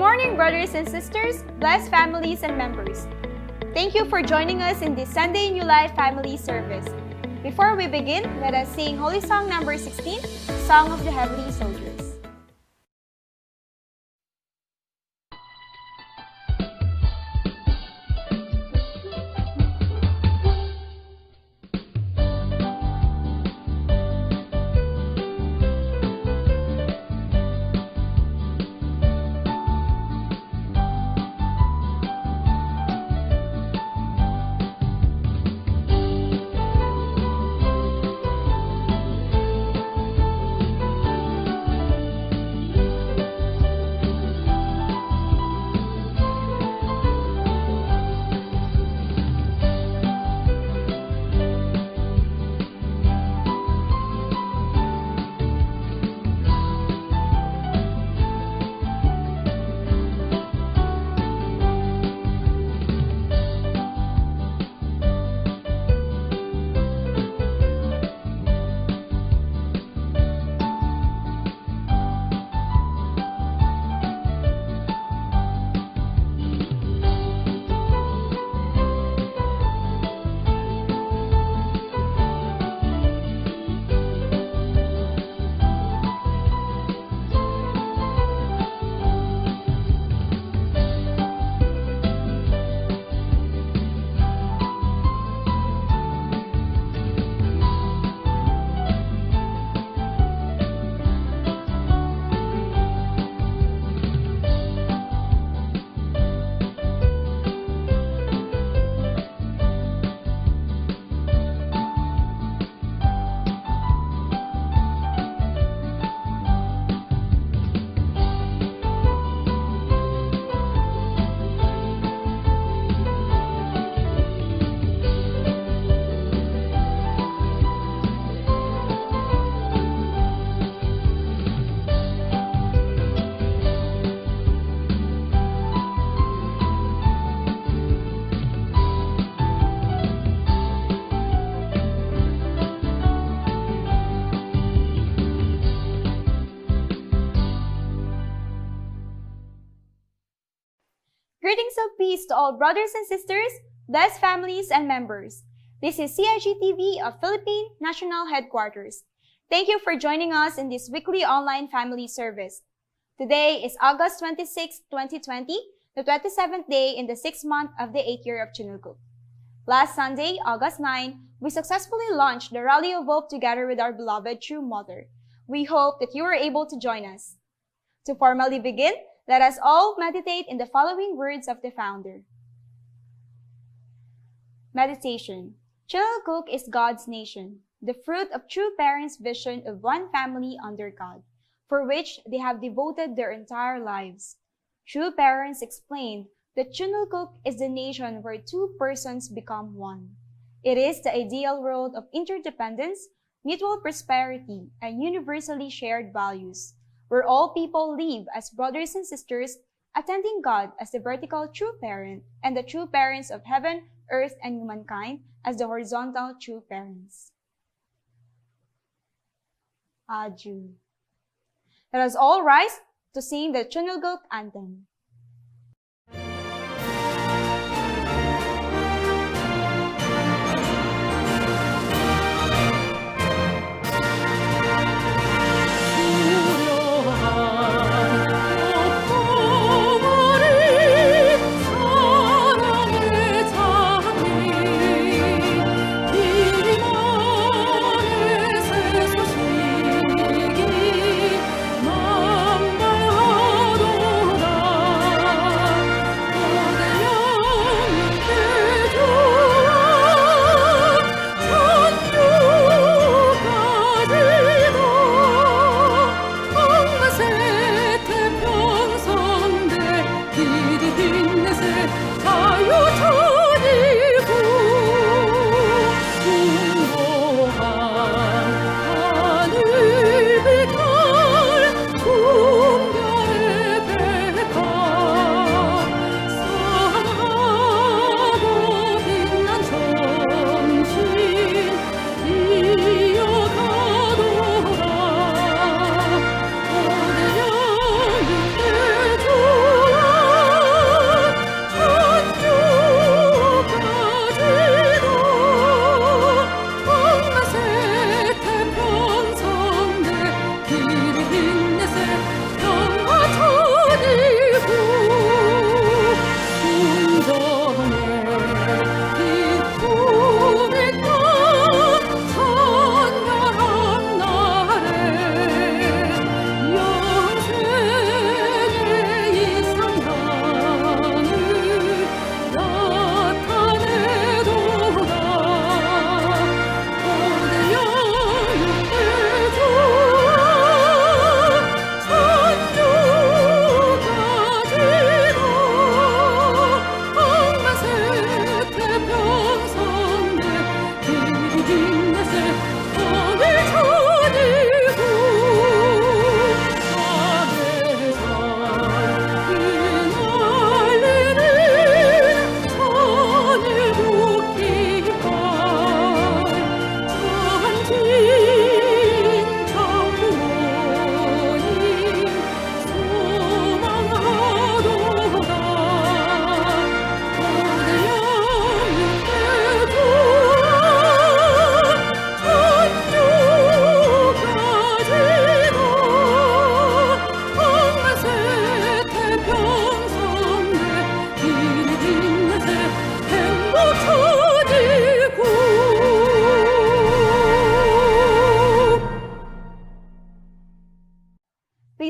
morning, brothers and sisters, blessed families and members. Thank you for joining us in this Sunday New Life Family Service. Before we begin, let us sing Holy Song number 16, Song of the Heavenly Soldiers. Greetings of peace to all brothers and sisters, blessed families and members. This is CIG TV of Philippine National Headquarters. Thank you for joining us in this weekly online family service. Today is August 26, 2020, the 27th day in the 6th month of the 8th year of Chinulkuk. Last Sunday, August 9, we successfully launched the Rally of Hope together with our beloved True Mother. We hope that you were able to join us. To formally begin, let us all meditate in the following words of the founder. Meditation. Chinulkuk is God's nation, the fruit of true parents' vision of one family under God, for which they have devoted their entire lives. True parents explained that Chinulkuk is the nation where two persons become one. It is the ideal world of interdependence, mutual prosperity, and universally shared values, where all people live as brothers and sisters, attending God as the vertical true parent and the true parents of heaven, earth, and humankind as the horizontal true parents. Adieu. Let us all rise to sing the Chinulkuk anthem. 만발하도다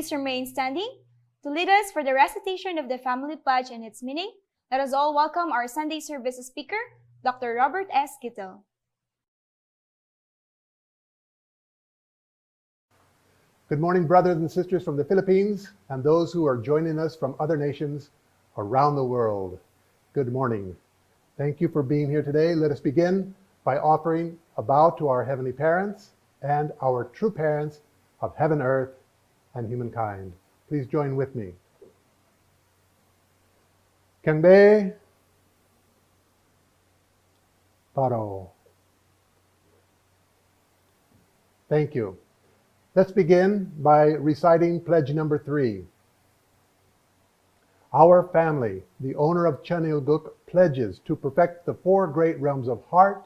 please remain standing. To lead us for the recitation of the family pledge and its meaning, let us all welcome our Sunday service speaker, Dr. Robert S. Kittel. Good morning, brothers and sisters from the Philippines and those who are joining us from other nations around the world. Good morning. Thank you for being here today. Let us begin by offering a bow to our heavenly parents and our true parents of heaven, earth, and humankind. Please join with me. Kangbe Taro. Thank you. Let's begin by reciting pledge number 3. Our family, the owner of Chanilguk, pledges to perfect the 4 great realms of heart,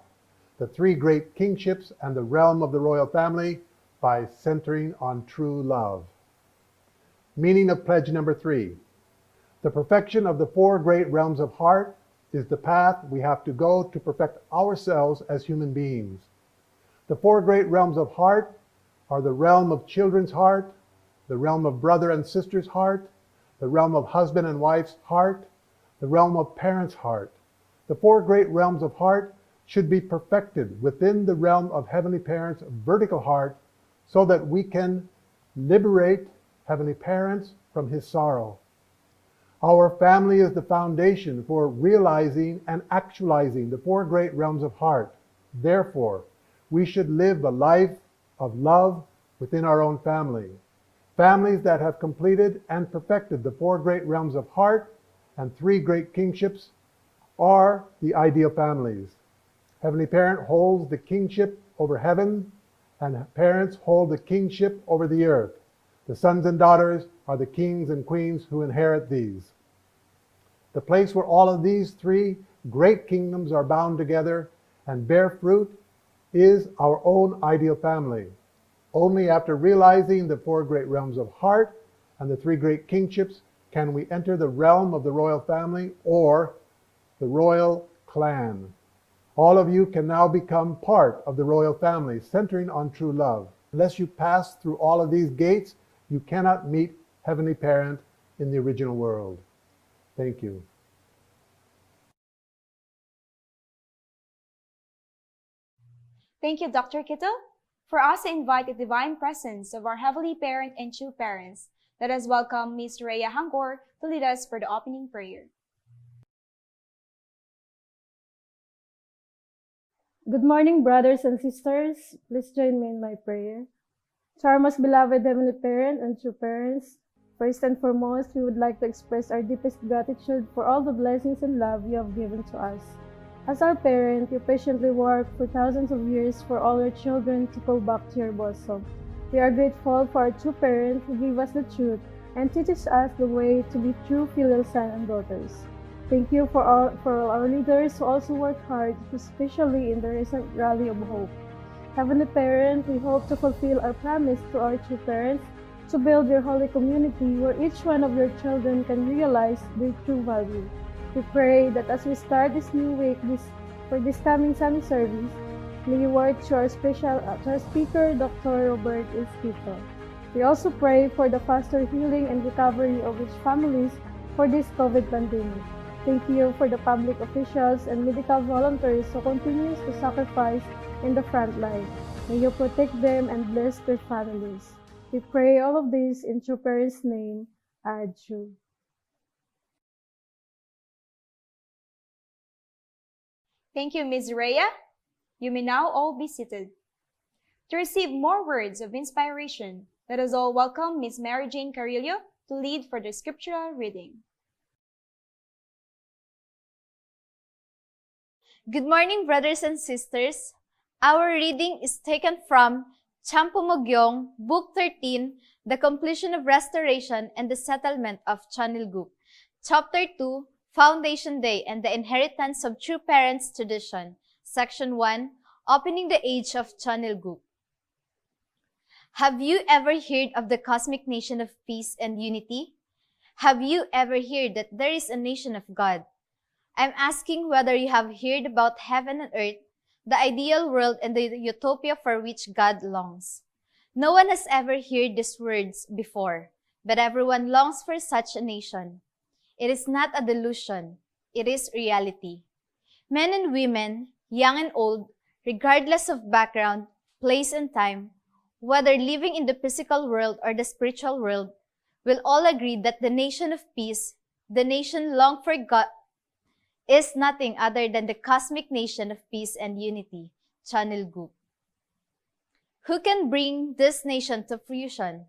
the 3 great kingships, and the realm of the royal family by centering on true love. Meaning of pledge number 3. The perfection of the 4 great realms of heart is the path we have to go to perfect ourselves as human beings. The 4 great realms of heart are the realm of children's heart, the realm of brother and sister's heart, the realm of husband and wife's heart, the realm of parents' heart. The 4 great realms of heart should be perfected within the realm of Heavenly Parents' vertical heart so that we can liberate Heavenly Parents from His sorrow. Our family is the foundation for realizing and actualizing the 4 great realms of heart. Therefore, we should live a life of love within our own family. Families that have completed and perfected the 4 great realms of heart and 3 great kingships are the ideal families. Heavenly Parent holds the kingship over heaven, and parents hold the kingship over the earth. The sons and daughters are the kings and queens who inherit these. The place where all of these 3 great kingdoms are bound together and bear fruit is our own ideal family. Only after realizing the 4 great realms of heart and the 3 great kingships can we enter the realm of the royal family or the royal clan. All of you can now become part of the royal family, centering on true love. Unless you pass through all of these gates, you cannot meet Heavenly Parent in the original world. Thank you. Thank you, Dr. Kittel. For us to invite the divine presence of our Heavenly Parent and true parents, let us welcome Ms. Rhea Hangor to lead us for the opening prayer. Good morning, brothers and sisters. Please join me in my prayer. To our most beloved Heavenly Parent and true parents, first and foremost, we would like to express our deepest gratitude for all the blessings and love you have given to us. As our parent, you patiently work for thousands of years for all your children to go back to your bosom. We are grateful for our true parent who gave us the truth and teaches us the way to be true filial sons and daughters. Thank you for all our leaders who also work hard, especially in the recent Rally of Hope. Heavenly Parent, we hope to fulfill our promise to our true parents to build your holy community where each one of your children can realize their true value. We pray that as we start this new week for this coming Sunday service, may you work to our speaker, Dr. Robert S. Kittel. We also pray for the faster healing and recovery of each families for this COVID pandemic. Thank you for the public officials and medical volunteers who continues to sacrifice in the front line. May you protect them and bless their families. We pray all of this in true parents' name. Adju. Thank you, Ms. Rhea. You may now all be seated. To receive more words of inspiration, let us all welcome Ms. Mary Jane Carillo to lead for the scriptural reading. Good morning, brothers and sisters. Our reading is taken from Champumogyong, Book 13, The Completion of Restoration and the Settlement of Chanilguk, Chapter 2, Foundation Day and the Inheritance of True Parents Tradition, Section 1, Opening the Age of Chanilguk. Have you ever heard of the cosmic nation of peace and unity? Have you ever heard that there is a nation of God? I'm asking whether you have heard about heaven and earth, the ideal world and the utopia for which God longs. No one has ever heard these words before. but everyone longs for such a nation. It is not a delusion, it is reality. Men and women, young and old, regardless of background, place and time, whether living in the physical world or the spiritual world, will all agree that the nation of peace, the nation longed for God, is nothing other than the cosmic nation of peace and unity, Chanilguk. Who can bring this nation to fruition?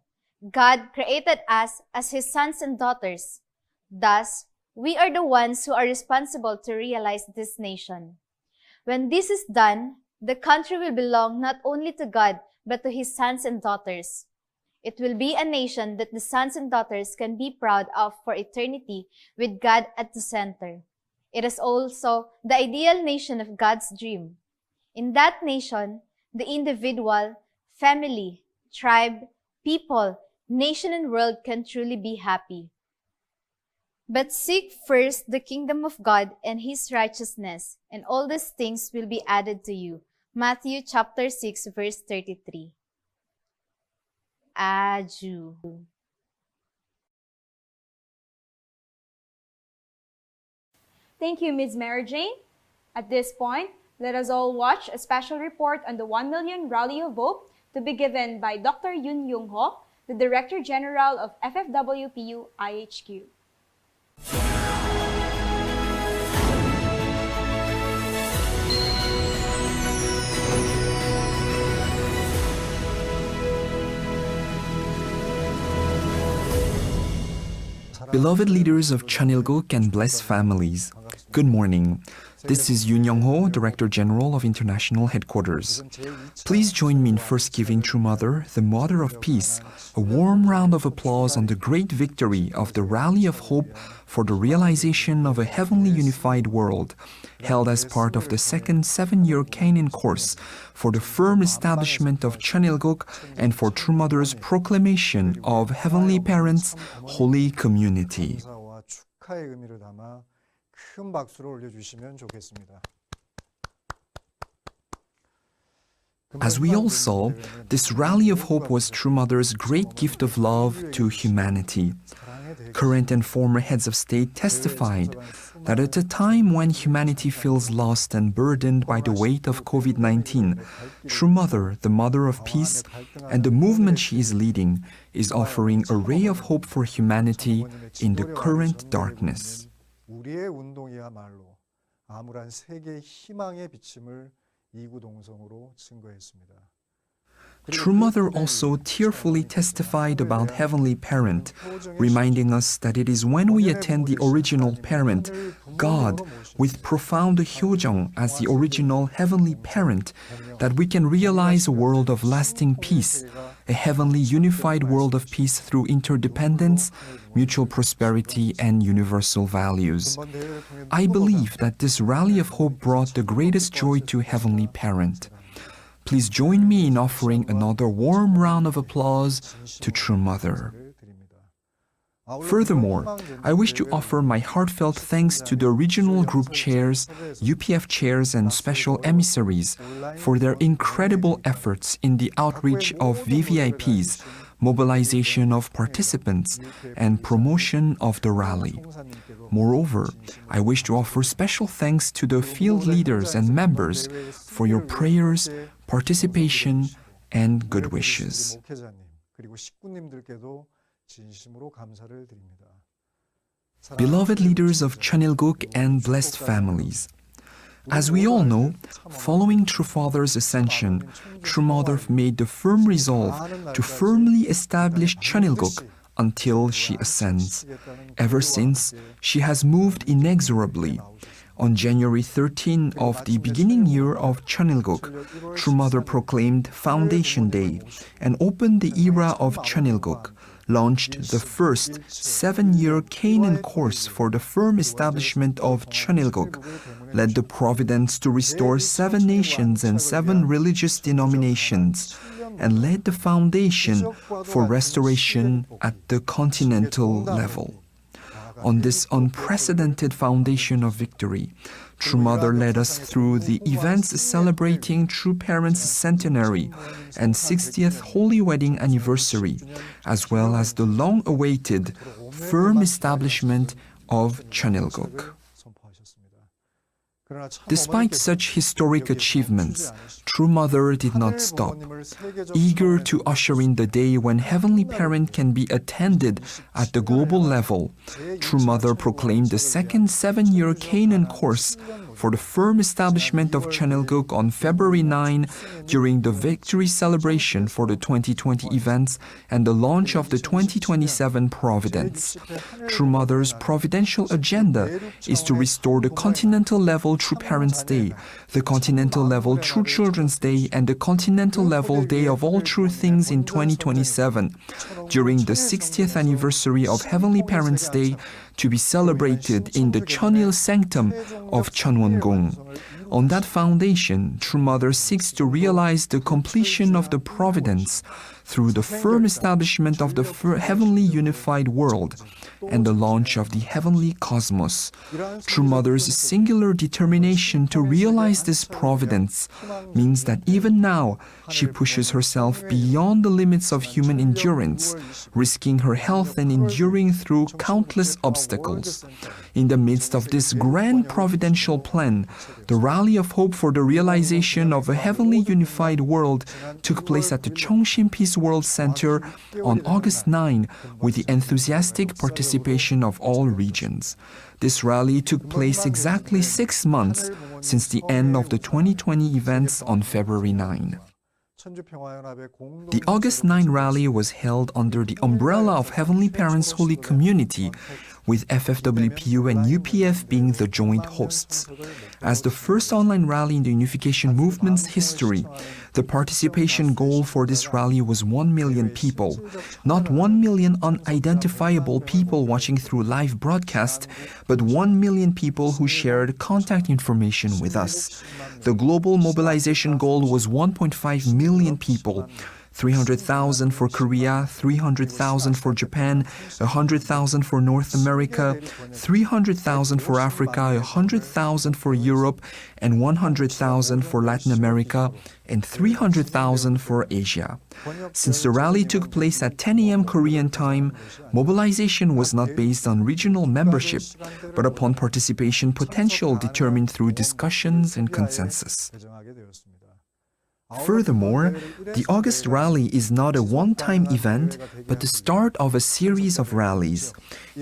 God created us as His sons and daughters. Thus, we are the ones who are responsible to realize this nation. When this is done, the country will belong not only to God, but to His sons and daughters. It will be a nation that the sons and daughters can be proud of for eternity with God at the center. It is also the ideal nation of God's dream. In that nation, the individual, family, tribe, people, nation, and world can truly be happy. But seek first the kingdom of God and His righteousness, and all these things will be added to you. Matthew chapter 6, verse 33. Aju. Thank you, Ms. Mary Jane. At this point, let us all watch a special report on the 1 Million Rally of Hope to be given by Dr. Yun Yung Ho, the Director General of FFWPU IHQ. Beloved leaders of Chanilguk and blessed families, good morning. This is Yoon Young-ho, Director General of International Headquarters. Please join me in first giving True Mother, the Mother of Peace, a warm round of applause on the great victory of the Rally of Hope for the realization of a heavenly unified world, held as part of the second 7-year Canaan course for the firm establishment of Chanilguk and for True Mother's proclamation of Heavenly Parents' Holy Community. 큰 박수를 올려주시면 좋겠습니다. As we all saw, this Rally of Hope was True Mother's great gift of love to humanity. Current and former heads of state testified that at a time when humanity feels lost and burdened by the weight of COVID-19, True Mother, the Mother of Peace, and the movement she is leading, is offering a ray of hope for humanity in the current darkness. 우리의 운동이야말로 암울한 세계의 희망의 비침을 이구동성으로 증거했습니다. True Mother also tearfully testified about Heavenly Parent, reminding us that it is when we attend the original parent, God, with profound hyojung as the original Heavenly Parent, that we can realize a world of lasting peace, a heavenly unified world of peace through interdependence, mutual prosperity, and universal values. I believe that this Rally of Hope brought the greatest joy to Heavenly Parent. Please join me in offering another warm round of applause to True Mother. Furthermore, I wish to offer my heartfelt thanks to the regional group chairs, UPF chairs, and special emissaries for their incredible efforts in the outreach of VVIPs, mobilization of participants, and promotion of the rally. Moreover, I wish to offer special thanks to the field leaders and members for your prayers, participation, and good wishes. Beloved leaders of Chanilguk and blessed families, as we all know, following True Father's ascension, True Mother made the firm resolve to firmly establish Chanilguk until she ascends. Ever since, she has moved inexorably. On January 13 of the beginning year of Chanilguk, True Mother proclaimed Foundation Day and opened the era of Chanilguk, launched the first 7-year Canaan course for the firm establishment of Chanilguk, led the providence to restore 7 nations and 7 religious denominations, and laid the foundation for restoration at the continental level. On this unprecedented foundation of victory, True Mother led us through the events celebrating True Parents' centenary and 60th Holy Wedding anniversary, as well as the long-awaited firm establishment of Cheonilguk. Despite such historic achievements, True Mother did not stop. Eager to usher in the day when Heavenly Parent can be attended at the global level, True Mother proclaimed the second 7-year Canaan course for the firm establishment of Cheonilguk on February 9 during the victory celebration for the 2020 events and the launch of the 2027 Providence. True Mother's providential agenda is to restore the continental level True Parents' Day, the continental level True Children's Day, and the continental level Day of All True Things in 2027, during the 60th anniversary of Heavenly Parents' Day, to be celebrated in the Cheonil Sanctum of Cheonwon-gung. On that foundation, True Mother seeks to realize the completion of the Providence through the firm establishment of the heavenly unified world and the launch of the heavenly cosmos. True Mother's singular determination to realize this providence means that even now she pushes herself beyond the limits of human endurance, risking her health and enduring through countless obstacles. In the midst of this grand providential plan, the Rally of Hope for the realization of a heavenly unified world took place at the Cheongshim Peace World Center on August 9 with the enthusiastic participation of all regions. This rally took place exactly 6 months since the end of the 2020 events on February 9. The August 9 rally was held under the umbrella of Heavenly Parents Holy Community, with FFWPU and UPF being the joint hosts. As the first online rally in the unification movement's history, the participation goal for this rally was 1 million people, not 1 million unidentifiable people watching through live broadcast, but 1 million people who shared contact information with us. The global mobilization goal was 1.5 million people, 300,000 for Korea, 300,000 for Japan, 100,000 for North America, 300,000 for Africa, 100,000 for Europe, and 100,000 for Latin America, and 300,000 for Asia. Since the rally took place at 10 a.m. Korean time, mobilization was not based on regional membership, but upon participation potential determined through discussions and consensus. Furthermore, the August rally is not a one-time event, but the start of a series of rallies.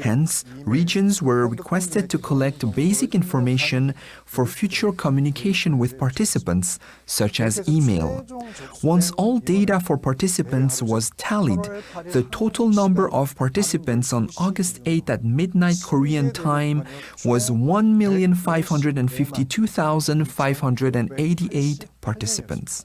Hence, regions were requested to collect basic information for future communication with participants, such as email. Once all data for participants was tallied, the total number of participants on August 8 at midnight Korean time was 1,552,588 participants.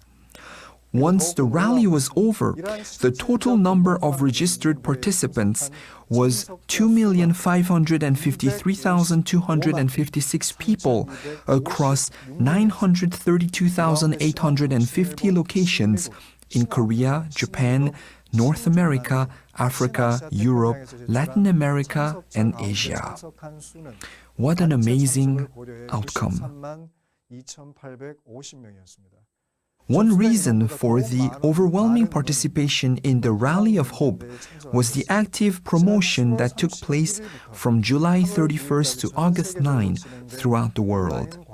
Once the rally was over, the total number of registered participants was 2,553,256 people across 932,850 locations in Korea, Japan, North America, Africa, Europe, Latin America, and Asia. What an amazing outcome. One reason for the overwhelming participation in the Rally of Hope was the active promotion that took place from July 31st to August 9 throughout the world.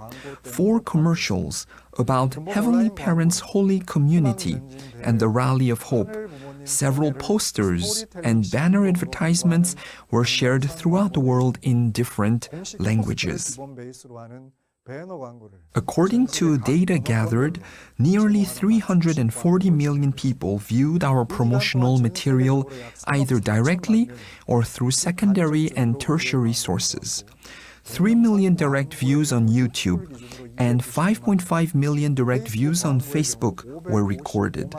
4 commercials about Heavenly Parents Holy Community and the Rally of Hope, several posters and banner advertisements were shared throughout the world in different languages. According to data gathered, nearly 340 million people viewed our promotional material either directly or through secondary and tertiary sources. 3 million direct views on YouTube and 5.5 million direct views on Facebook were recorded.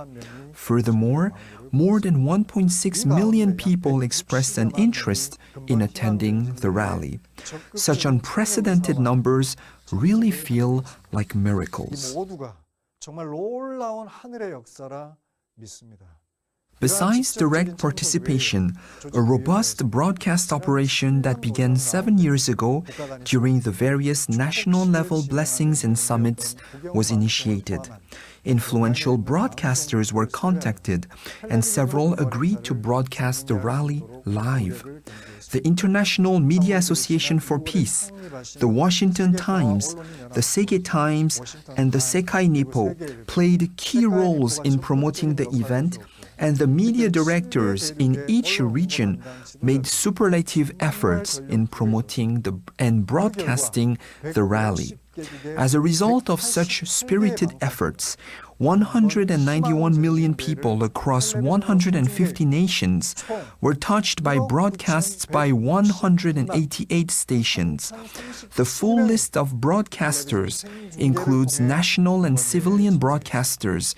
Furthermore, more than 1.6 million people expressed an interest in attending the rally. Such unprecedented numbers really feel like miracles. Besides direct participation, a robust broadcast operation that began 7 years ago during the various national-level blessings and summits was initiated. Influential broadcasters were contacted, and several agreed to broadcast the rally live. The International Media Association for Peace, the Washington Times, the Seike Times, and the Sekai Nippo played key roles in promoting the event, and the media directors in each region made superlative efforts in promoting and broadcasting the rally. As a result of such spirited efforts, 191 million people across 150 nations were touched by broadcasts by 188 stations. The full list of broadcasters includes national and civilian broadcasters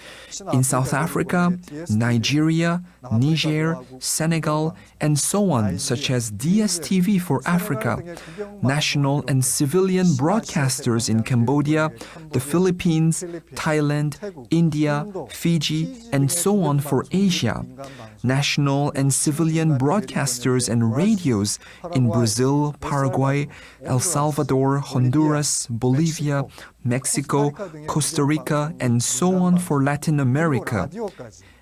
in South Africa, Nigeria, Niger, Senegal, and so on, such as DSTV for Africa, national and civilian broadcasters in Cambodia, the Philippines, Thailand, India, Fiji, and so on for Asia, national and civilian broadcasters and radios in Brazil, Paraguay, El Salvador, Honduras, Bolivia, Mexico, Costa Rica, and so on for Latin America,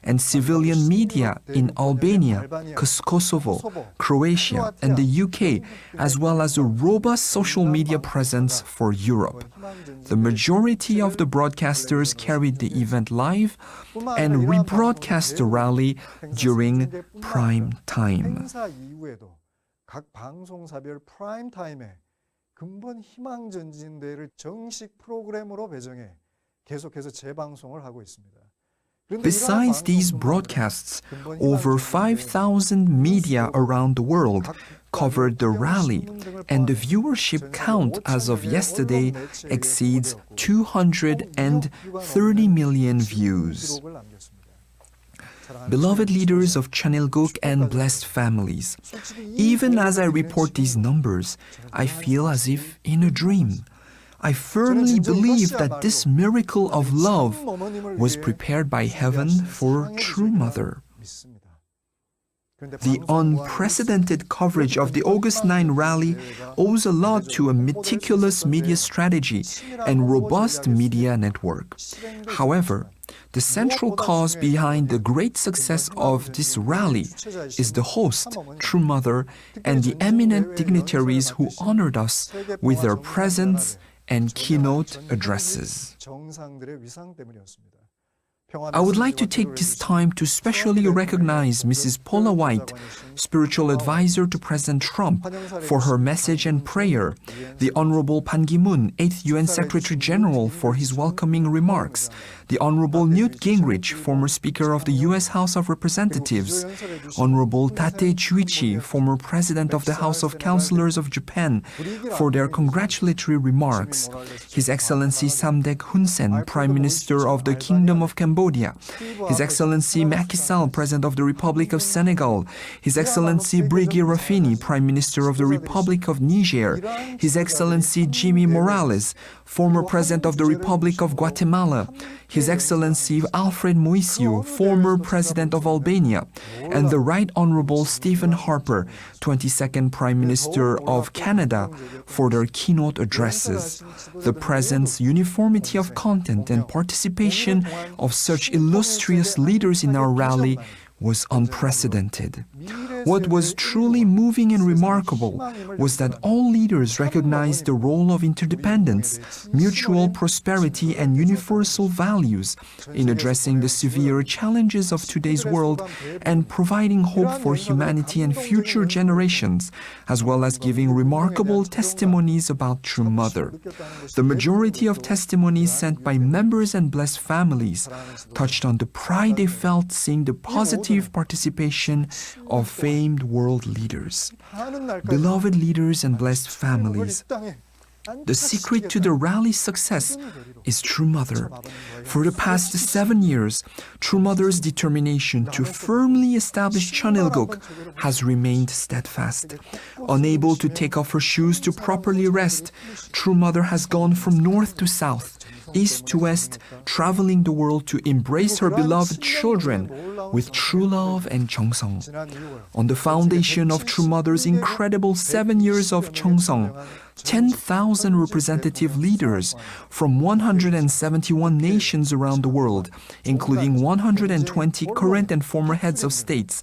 and civilian media in Albania, Kosovo, Croatia, and the UK, as well as a robust social media presence for Europe. The majority of the broadcasters carried the event live and rebroadcast the rally during prime time. 행사 이후에도 각 방송사별 프라임 타임에 근본 희망 전진대회를 정식 프로그램으로 배정해 계속해서 재방송을 하고 있습니다. Besides these broadcasts, over 5,000 media around the world covered the rally, and the viewership count as of yesterday exceeds 230 million views. Beloved leaders of Chanilguk and blessed families, even as I report these numbers, I feel as if in a dream. I firmly believe that this miracle of love was prepared by heaven for True Mother. The unprecedented coverage of the August 9 rally owes a lot to a meticulous media strategy and robust media network. However, the central cause behind the great success of this rally is the host, True Mother, and the eminent dignitaries who honored us with their presence and keynote addresses. I would like to take this time to specially recognize Mrs. Paula White, spiritual advisor to President Trump, for her message and prayer, the Honorable Ban Ki-moon, 8th UN Secretary General, for his welcoming remarks, the Honorable Newt Gingrich, former Speaker of the U.S. House of Representatives, Honorable Tate Chuichi, former President of the House of Councilors of Japan, for their congratulatory remarks, His Excellency Samdech Hun Sen, Prime Minister of the Kingdom of Cambodia, His Excellency Macky Sall, President of the Republic of Senegal, His Excellency Brigui Rafini, Prime Minister of the Republic of Niger, His Excellency Jimmy Morales, former President of the Republic of Guatemala, His Excellency Alfred Moisiu, former President of Albania, and the Right Honorable Stephen Harper, 22nd Prime Minister of Canada, for their keynote addresses. The presence, uniformity of content, and participation of such illustrious leaders in our rally was unprecedented. What was truly moving and remarkable was that all leaders recognized the role of interdependence, mutual prosperity, and universal values in addressing the severe challenges of today's world and providing hope for humanity and future generations, as well as giving remarkable testimonies about True Mother. The majority of testimonies sent by members and blessed families touched on the pride they felt seeing the positive participation of famed world leaders. Beloved leaders and blessed families, the secret to the rally's success is True Mother. For the past 7 years, True Mother's determination to firmly establish Chanilguk has remained steadfast. Unable to take off her shoes to properly rest, True Mother has gone from north to south, east to west, traveling the world to embrace her beloved children with true love and 정성. On the foundation of True Mother's incredible 7 years of 정성, 10,000 representative leaders from 171 nations around the world, including 120 current and former heads of states,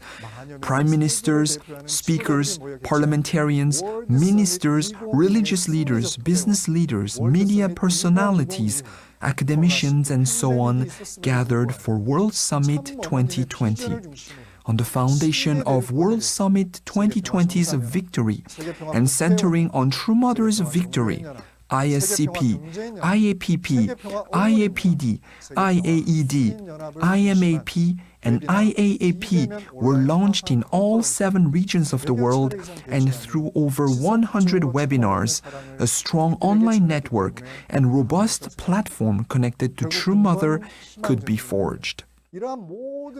prime ministers, speakers, parliamentarians, ministers, religious leaders, business leaders, media personalities, academicians, and so on, gathered for World Summit 2020. On the foundation of World Summit 2020's victory and centering on True Mother's victory, ISCP, IAPP, IAPD, IAED, IMAP, and IAAP were launched in all 7 regions of the world and through over 100 webinars, a strong online network, and robust platform connected to True Mother could be forged.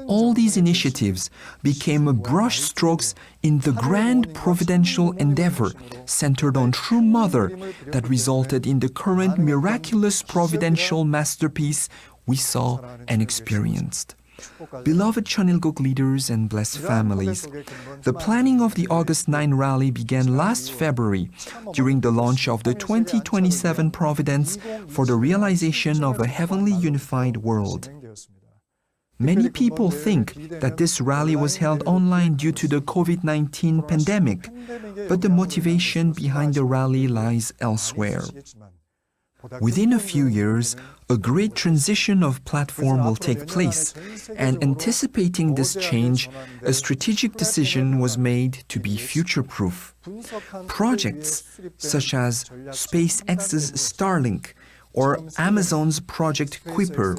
All these initiatives became brushstrokes in the grand providential endeavor centered on True Mother that resulted in the current miraculous providential masterpiece we saw and experienced. Beloved Chanilguk leaders and blessed families, the planning of the August 9 rally began last February during the launch of the 2027 Providence for the realization of a heavenly unified world. Many people think that this rally was held online due to the COVID-19 pandemic, but the motivation behind the rally lies elsewhere. Within a few years, a great transition of platform will take place, and anticipating this change, a strategic decision was made to be future-proof. Projects such as SpaceX's Starlink or Amazon's Project Kuiper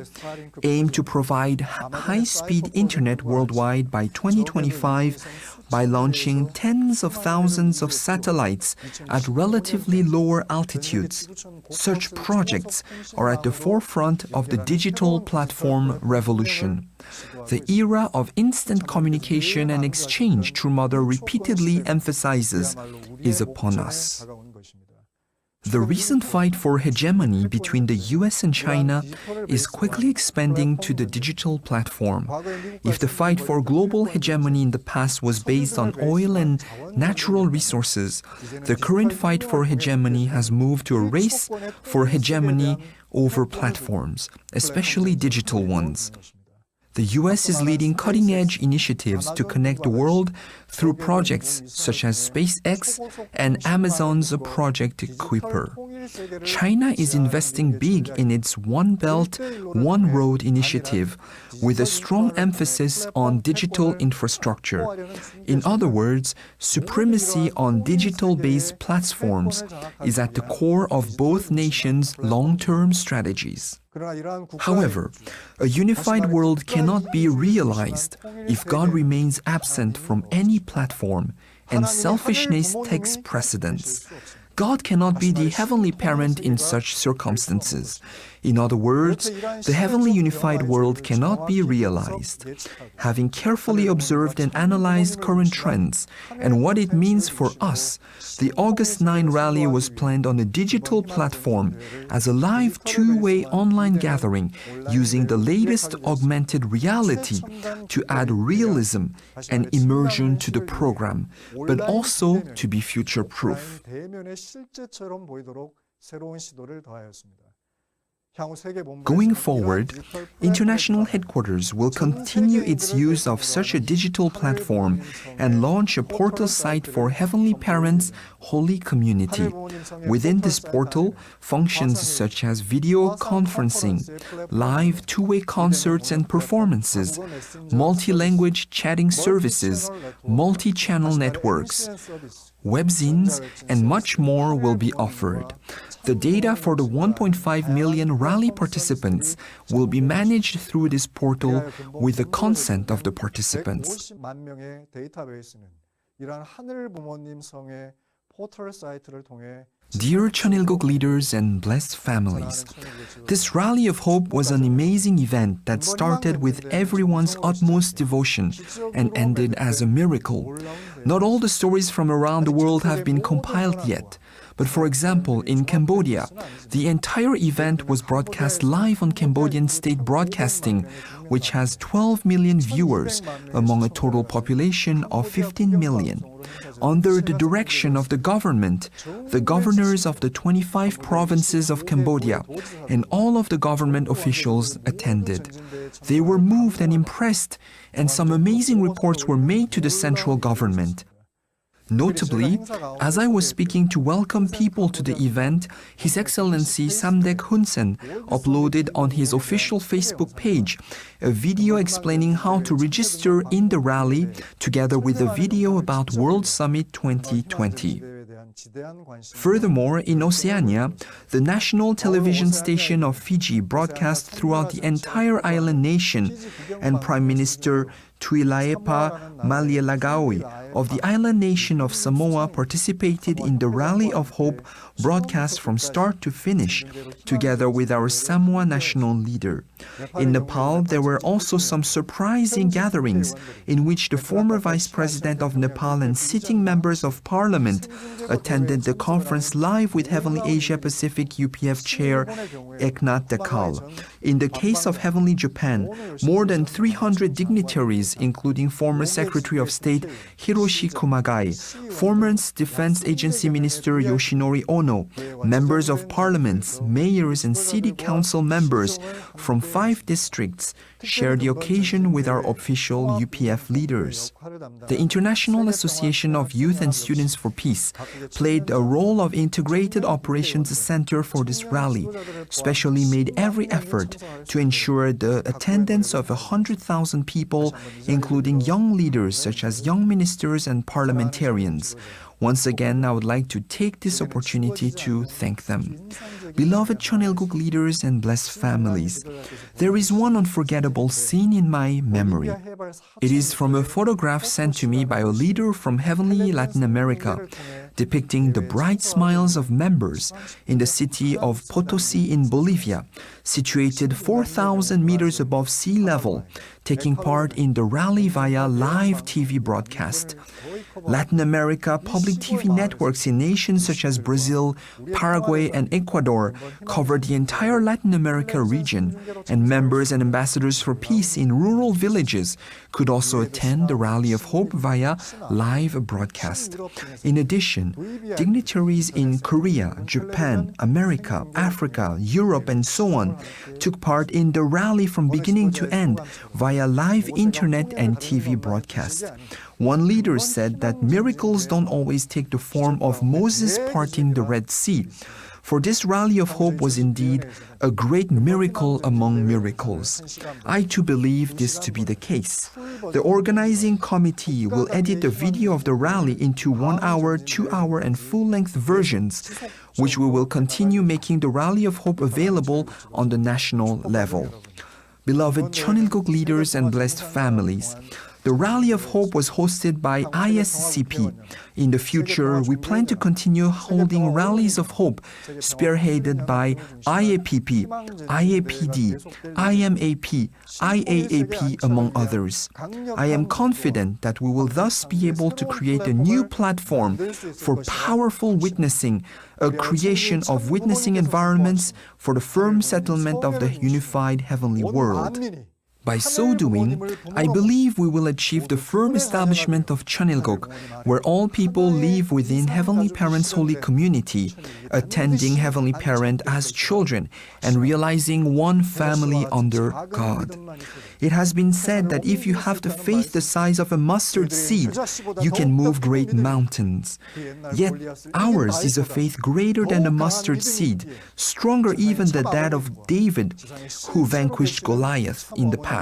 aim to provide high-speed internet worldwide by 2025 by launching tens of thousands of satellites at relatively lower altitudes. Such projects are at the forefront of the digital platform revolution. The era of instant communication and exchange True Mother repeatedly emphasizes is upon us. The recent fight for hegemony between the US and China is quickly expanding to the digital platform. If the fight for global hegemony in the past was based on oil and natural resources, the current fight for hegemony has moved to a race for hegemony over platforms, especially digital ones. The US is leading cutting-edge initiatives to connect the world through projects such as SpaceX and Amazon's Project Kuiper. China is investing big in its One Belt, One Road initiative with a strong emphasis on digital infrastructure. In other words, supremacy on digital-based platforms is at the core of both nations' long-term strategies. However, a unified world cannot be realized if God remains absent from any platform and selfishness takes precedence. God cannot be the heavenly parent in such circumstances. In other words, the heavenly unified world cannot be realized. Having carefully observed and analyzed current trends and what it means for us, the August 9 rally was planned on a digital platform as a live two-way online gathering using the latest augmented reality to add realism and immersion to the program, but also to be future-proof. Going forward, International Headquarters will continue its use of such a digital platform and launch a portal site for Heavenly Parents' Holy Community. Within this portal, functions such as video conferencing, live two-way concerts and performances, multi-language chatting services, multi-channel networks, webzines, and much more will be offered. The data for the 1.5 million rally participants will be managed through this portal with the consent of the participants. Dear Chanilguk leaders and blessed families, this Rally of Hope was an amazing event that started with everyone's utmost devotion and ended as a miracle. Not all the stories from around the world have been compiled yet, But for example, in Cambodia, the entire event was broadcast live on Cambodian State Broadcasting, which has 12 million viewers among a total population of 15 million. Under the direction of the government, the governors of the 25 provinces of Cambodia and all of the government officials attended. They were moved and impressed, and some amazing reports were made to the central government. Notably, as I was speaking to welcome people to the event, His Excellency Samdech Hun Sen uploaded on his official Facebook page a video explaining how to register in the rally, together with a video about World Summit 2020. Furthermore, in Oceania, the national television station of Fiji broadcast throughout the entire island nation, and Prime Minister Tuilaepa Malielagaoi of the island nation of Samoa participated in the Rally of Hope broadcast from start to finish, together with our Samoa national leader. In Nepal, there were also some surprising gatherings in which the former Vice President of Nepal and sitting members of Parliament attended the conference live with Heavenly Asia Pacific UPF Chair Eknath Dakal. In the case of Heavenly Japan, more than 300 dignitaries, including former Secretary of State Hiroshi Kumagai, former Defense Agency Minister Yoshinori Ono, members of parliaments, mayors and city council members from 5 districts, shared the occasion with our official UPF leaders. The International Association of Youth and Students for Peace played a role of integrated operations center for this rally, especially made every effort to ensure the attendance of 100,000 people, including young leaders such as young ministers and parliamentarians. Once again, I would like to take this opportunity to thank them. Beloved Chonilguk leaders and blessed families, there is one unforgettable scene in my memory. It is from a photograph sent to me by a leader from heavenly Latin America, depicting the bright smiles of members in the city of Potosi in Bolivia, situated 4,000 meters above sea level, taking part in the rally via live TV broadcast. Latin America public TV networks in nations such as Brazil, Paraguay, and Ecuador cover the entire Latin America region, and members and ambassadors for peace in rural villages could also attend the Rally of Hope via live broadcast. In addition, dignitaries in Korea, Japan, America, Africa, Europe, and so on took part in the rally from beginning to end via live internet and TV broadcast. One leader said that miracles don't always take the form of Moses parting the Red Sea. For this Rally of Hope was indeed a great miracle among miracles. I too believe this to be the case. The organizing committee will edit the video of the rally into 1 hour, 2 hour, and full-length versions, which we will continue making the Rally of Hope available on the national level. Beloved Chonilguk leaders and blessed families, the Rally of Hope was hosted by ISCP. In the future, we plan to continue holding rallies of hope spearheaded by IAPP, IAPD, IMAP, IAAP, among others. I am confident that we will thus be able to create a new platform for powerful witnessing, a creation of witnessing environments for the firm settlement of the unified heavenly world. By so doing, I believe we will achieve the firm establishment of Chonilguk, where all people live within Heavenly Parent's holy community, attending Heavenly Parent as children and realizing one family under God. It has been said that if you have the faith the size of a mustard seed, you can move great mountains. Yet ours is a faith greater than a mustard seed, stronger even than that of David, who vanquished Goliath in the past.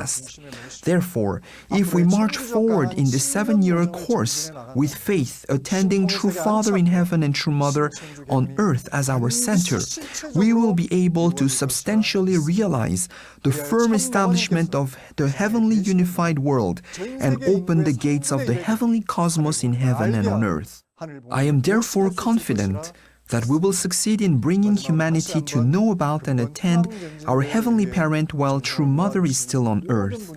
Therefore, if we march forward in the 7-year course with faith, attending True Father in heaven and True Mother on earth as our center, we will be able to substantially realize the firm establishment of the heavenly unified world and open the gates of the heavenly cosmos in heaven and on earth. I am therefore confident that we will succeed in bringing humanity to know about and attend our Heavenly Parent while True Mother is still on earth.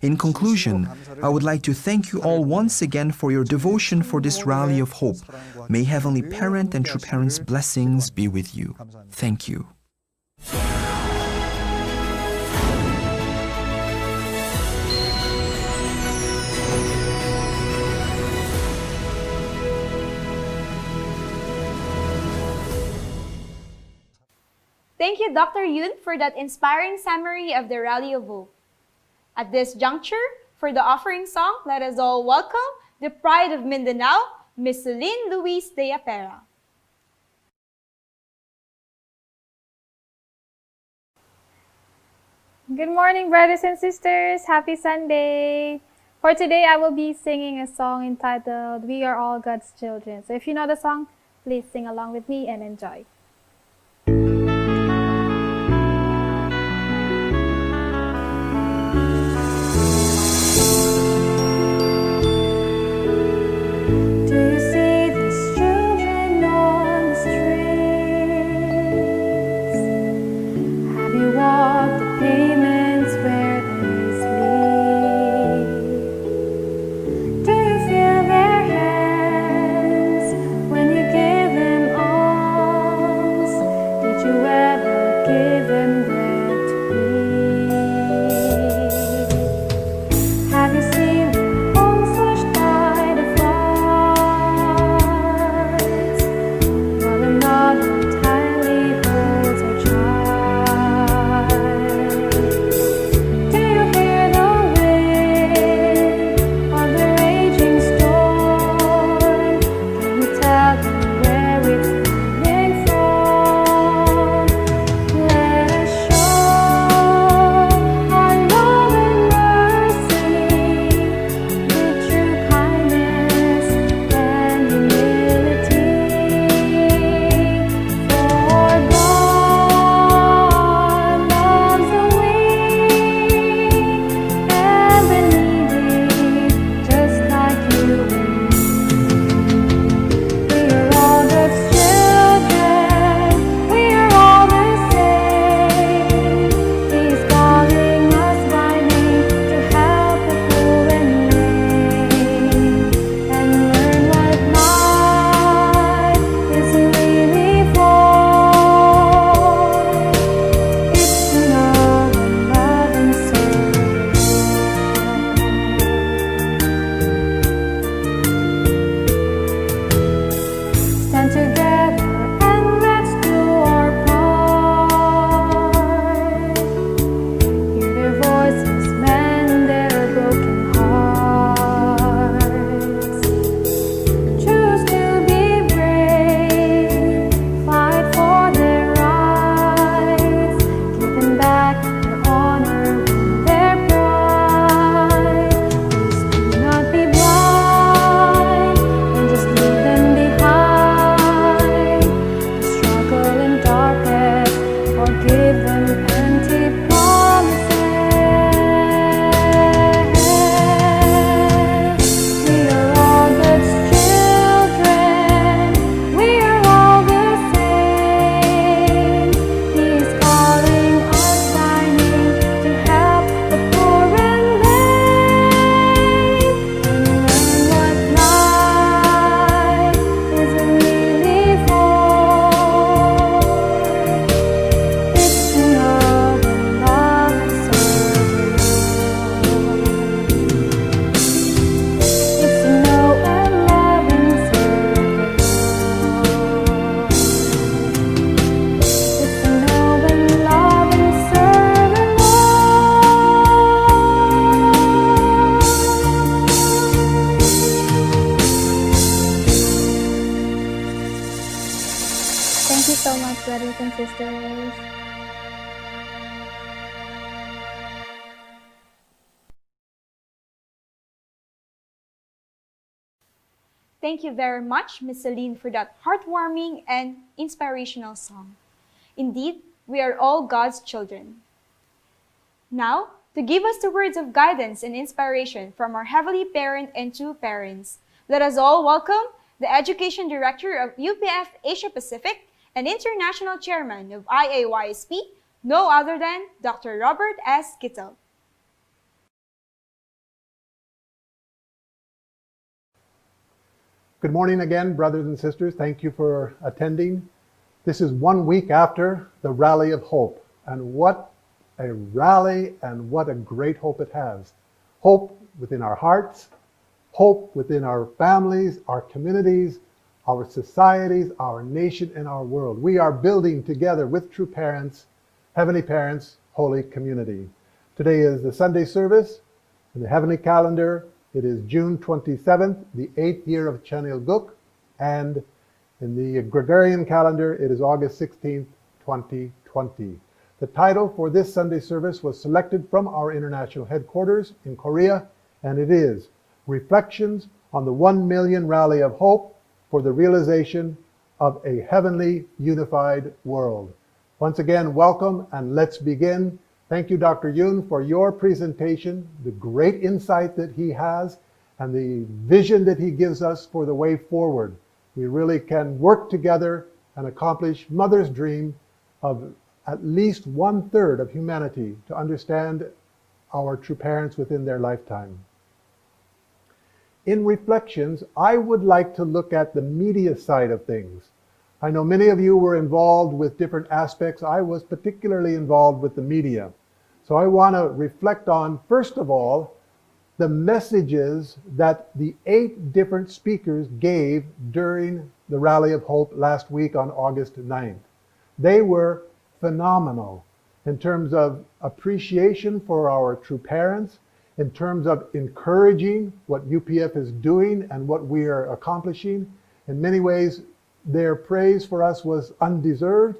In conclusion, I would like to thank you all once again for your devotion for this rally of hope. May Heavenly Parent and True Parent's blessings be with you. Thank you. Thank you, Dr. Yun, for that inspiring summary of the Rally of Hope. At this juncture, for the offering song, let us all welcome the pride of Mindanao, Miss Celine Luis de Apera. Good morning, brothers and sisters. Happy Sunday. For today, I will be singing a song entitled, We Are All God's Children. So if you know the song, please sing along with me and enjoy. so much, brothers and sisters. Thank you very much, Miss Celine, for that heartwarming and inspirational song. Indeed, we are all God's children. Now, to give us the words of guidance and inspiration from our Heavenly Parent and two parents, let us all welcome the Education Director of UPF Asia Pacific and International Chairman of IAYSP, no other than Dr. Robert S. Kittel. Good morning again, brothers and sisters. Thank you for attending. This is 1 week after the Rally of Hope, and what a rally and what a great hope it has. Hope within our hearts, hope within our families, our communities, our societies, our nation, and our world. We are building together with true parents, Heavenly Parents, Holy Community. Today is the Sunday service. In the heavenly calendar, it is June 27th, the 8th year of Chanil Guk, and in the Gregorian calendar, it is August 16th, 2020. The title for this Sunday service was selected from our international headquarters in Korea, and it is Reflections on the 1 Million Rally of Hope for the Realization of a Heavenly Unified World. Once again, welcome, and let's begin. Thank you, Dr. Yoon, for your presentation, the great insight that he has, and the vision that he gives us for the way forward. We really can work together and accomplish Mother's dream of at least 1/3 of humanity to understand our true parents within their lifetime. In Reflections, I would like to look at the media side of things. I know many of you were involved with different aspects. I was particularly involved with the media. So I want to reflect on, first of all, the messages that the 8 different speakers gave during the Rally of Hope last week on August 9th. They were phenomenal in terms of appreciation for our true parents, in terms of encouraging what UPF is doing and what we are accomplishing. In many ways, their praise for us was undeserved,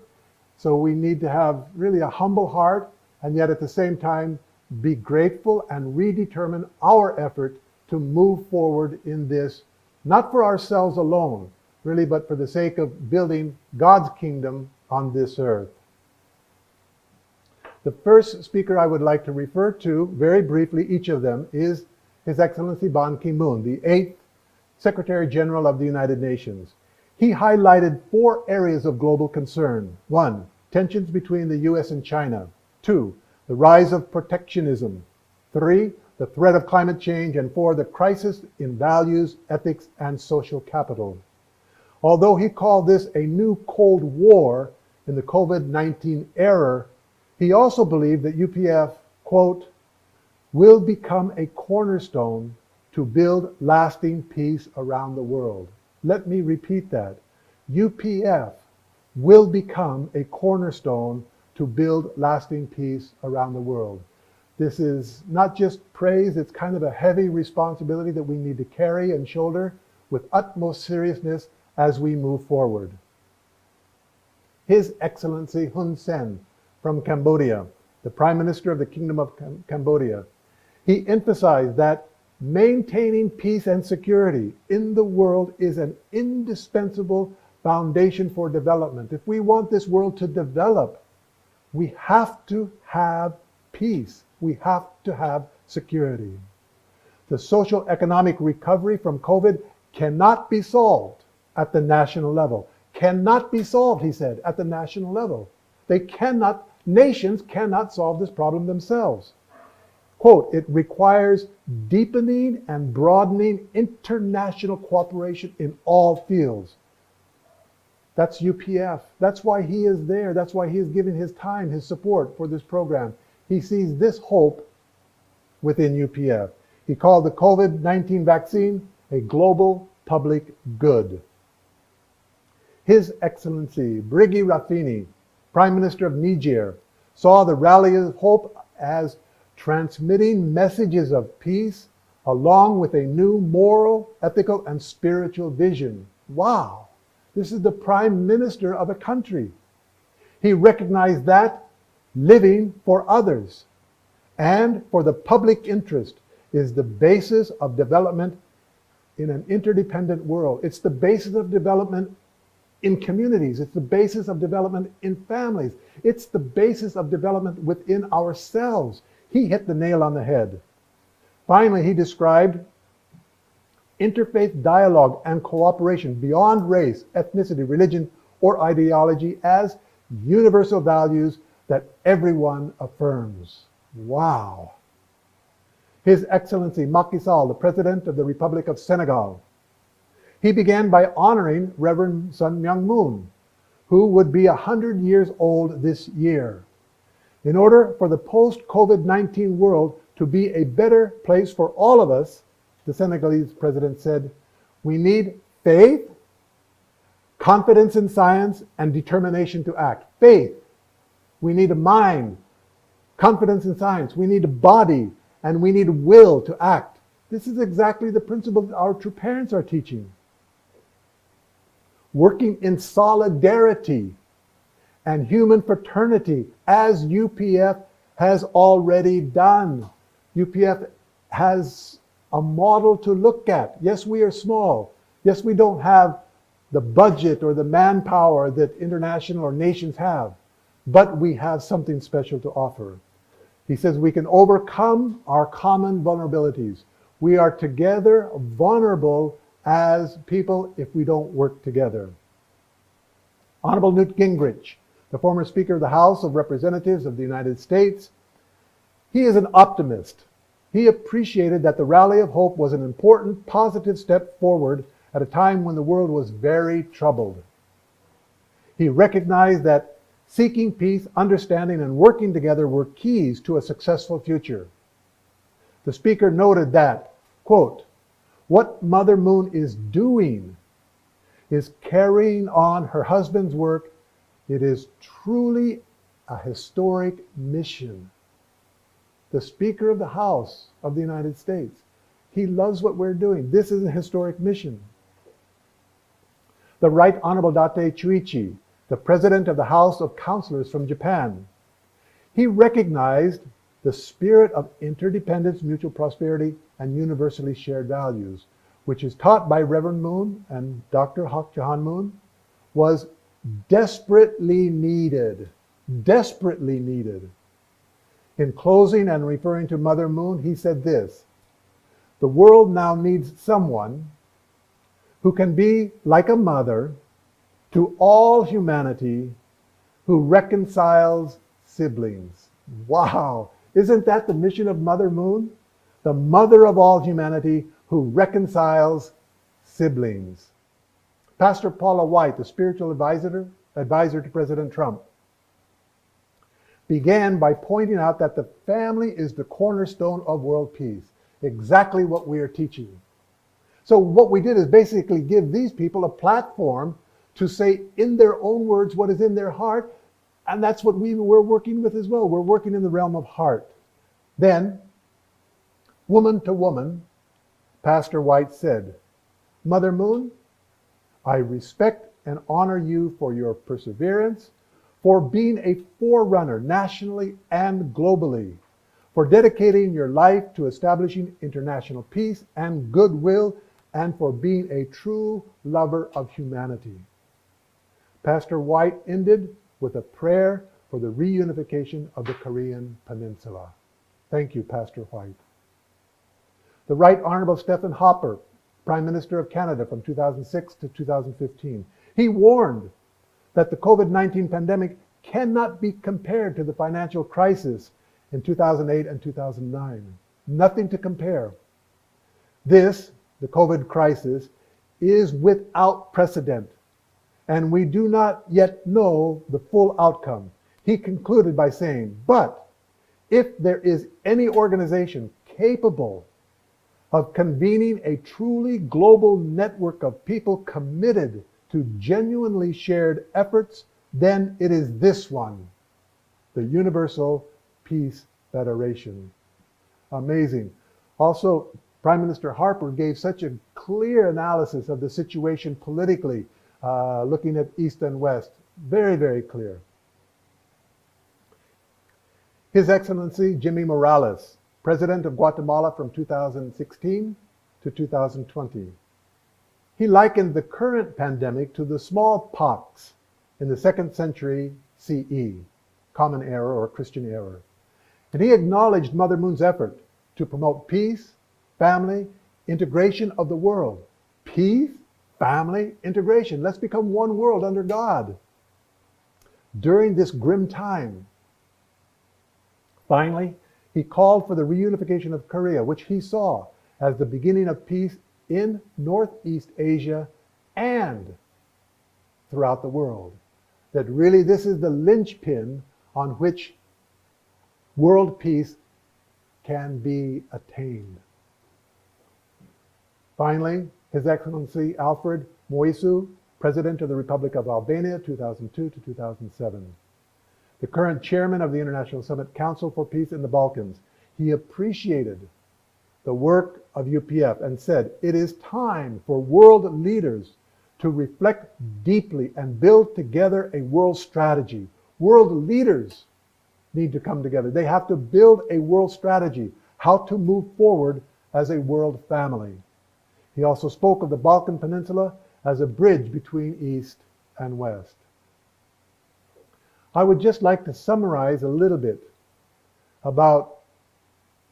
so we need to have really a humble heart, and yet at the same time be grateful and redetermine our effort to move forward in this, not for ourselves alone, really, but for the sake of building God's kingdom on this earth. The first speaker I would like to refer to, very briefly, each of them, is His Excellency Ban Ki-moon, the 8th Secretary General of the United Nations. He highlighted 4 areas of global concern. 1, tensions between the US and China. 2, the rise of protectionism. 3, the threat of climate change. And 4, the crisis in values, ethics, and social capital. Although he called this a new Cold War in the COVID-19 era, he also believed that UPF, quote, will become a cornerstone to build lasting peace around the world. Let me repeat that. UPF will become a cornerstone to build lasting peace around the world. This is not just praise, it's kind of a heavy responsibility that we need to carry and shoulder with utmost seriousness as we move forward. His Excellency Hun Sen from Cambodia, the Prime Minister of the Kingdom of Cambodia, he emphasized that maintaining peace and security in the world is an indispensable foundation for development. If we want this world to develop, we have to have peace. We have to have security. The social economic recovery from COVID cannot be solved at the national level. Cannot be solved, he said, at the national level. Nations cannot solve this problem themselves. Quote, it requires deepening and broadening international cooperation in all fields. That's UPF. That's why he is there. That's why he is giving his time, his support for this program. He sees this hope within UPF. He called the COVID-19 vaccine a global public good. His Excellency Briggy Rafini, Prime Minister of Niger, saw the Rally of Hope as transmitting messages of peace along with a new moral, ethical, and spiritual vision. Wow, this is the Prime Minister of a country. He recognized that living for others and for the public interest is the basis of development in an interdependent world. It's the basis of development in communities. It's the basis of development in families. It's the basis of development within ourselves. He hit the nail on the head. Finally, he described interfaith dialogue and cooperation beyond race, ethnicity, religion, or ideology as universal values that everyone affirms. Wow. His Excellency Macky Sall, the President of the Republic of Senegal. He began by honoring Reverend Sun Myung Moon, who would be 100 years old this year. In order for the post-COVID-19 world to be a better place for all of us, the Senegalese president said, we need faith, confidence in science, and determination to act. Faith. We need a mind, confidence in science. We need a body, and we need will to act. This is exactly the principle that our true parents are teaching. Working in solidarity and human fraternity, as UPF has already done. UPF has a model to look at. Yes, we are small. Yes, we don't have the budget or the manpower that international or nations have, but we have something special to offer. He says we can overcome our common vulnerabilities. We are together vulnerable as people if we don't work together. Honorable Newt Gingrich, the former Speaker of the House of Representatives of the United States, he is an optimist. He appreciated that the Rally of Hope was an important, positive step forward at a time when the world was very troubled. He recognized that seeking peace, understanding, and working together were keys to a successful future. The speaker noted that, quote, what Mother Moon is doing is carrying on her husband's work. It is truly a historic mission. The Speaker of the House of the United States, he loves what we're doing. This is a historic mission. The Right Honorable Date Chuichi, the President of the House of Councilors from Japan, he recognized the spirit of interdependence, mutual prosperity, and universally shared values, which is taught by Reverend Moon and Dr. Hak Jahan Moon, was desperately needed. Desperately needed. In closing and referring to Mother Moon, he said this, the world now needs someone who can be like a mother to all humanity, who reconciles siblings. Wow! Isn't that the mission of Mother Moon? The mother of all humanity who reconciles siblings. Pastor Paula White, the spiritual advisor to President Trump, began by pointing out that the family is the cornerstone of world peace. Exactly what we are teaching. So what we did is basically give these people a platform to say in their own words what is in their heart, and that's what we're working with as well. We're working in the realm of heart. Then, woman to woman, Pastor White said, Mother Moon, I respect and honor you for your perseverance, for being a forerunner nationally and globally, for dedicating your life to establishing international peace and goodwill, and for being a true lover of humanity. Pastor White ended with a prayer for the reunification of the Korean Peninsula. Thank you, Pastor White. The Right Honorable Stephen Harper, Prime Minister of Canada from 2006 to 2015, he warned that the COVID-19 pandemic cannot be compared to the financial crisis in 2008 and 2009. Nothing to compare. This, the COVID crisis, is without precedent, and we do not yet know the full outcome. He concluded by saying, but if there is any organization capable of convening a truly global network of people committed to genuinely shared efforts, then it is this one, the Universal Peace Federation. Amazing. Also, Prime Minister Harper gave such a clear analysis of the situation politically, looking at East and West. Very, very clear. His Excellency Jimmy Morales, President of Guatemala from 2016 to 2020. He likened the current pandemic to the smallpox in the 2nd century CE, Common Era or Christian Era. And he acknowledged Mother Moon's effort to promote peace, family, integration of the world. Peace, family, integration. Let's become one world under God. During this grim time, finally, he called for the reunification of Korea, which he saw as the beginning of peace in Northeast Asia and throughout the world. That really this is the linchpin on which world peace can be attained. Finally, His Excellency Alfred Moisu, President of the Republic of Albania, 2002 to 2007. The current chairman of the International Summit Council for Peace in the Balkans. He appreciated the work of UPF and said, "It is time for world leaders to reflect deeply and build together a world strategy." World leaders need to come together. They have to build a world strategy, how to move forward as a world family. He also spoke of the Balkan Peninsula as a bridge between East and West. I would just like to summarize a little bit about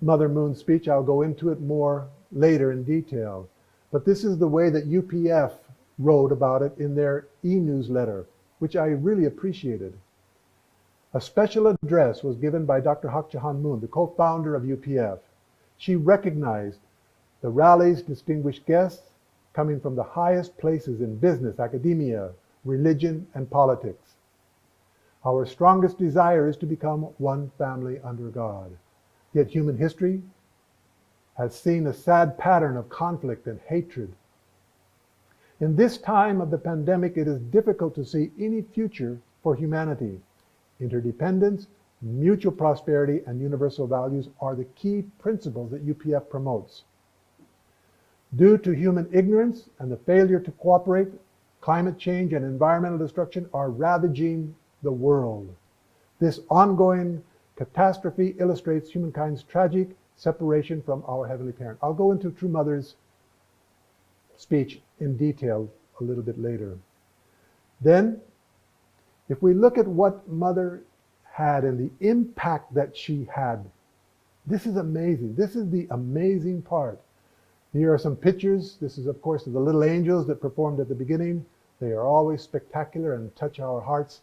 Mother Moon's speech. I'll go into it more later in detail. But this is the way that UPF wrote about it in their e-newsletter, which I really appreciated. A special address was given by Dr. Hak Jahan Moon, the co-founder of UPF. She recognized the rally's distinguished guests coming from the highest places in business, academia, religion, and politics. Our strongest desire is to become one family under God. Yet human history has seen a sad pattern of conflict and hatred. In this time of the pandemic, it is difficult to see any future for humanity. Interdependence, mutual prosperity, and universal values are the key principles that UPF promotes. Due to human ignorance and the failure to cooperate, climate change and environmental destruction are ravaging the world. This ongoing catastrophe illustrates humankind's tragic separation from our Heavenly Parent. I'll go into True Mother's speech in detail a little bit later. Then, if we look at what Mother had and the impact that she had, this is amazing. This is the amazing part. Here are some pictures. This is, of course, the little angels that performed at the beginning. They are always spectacular and touch our hearts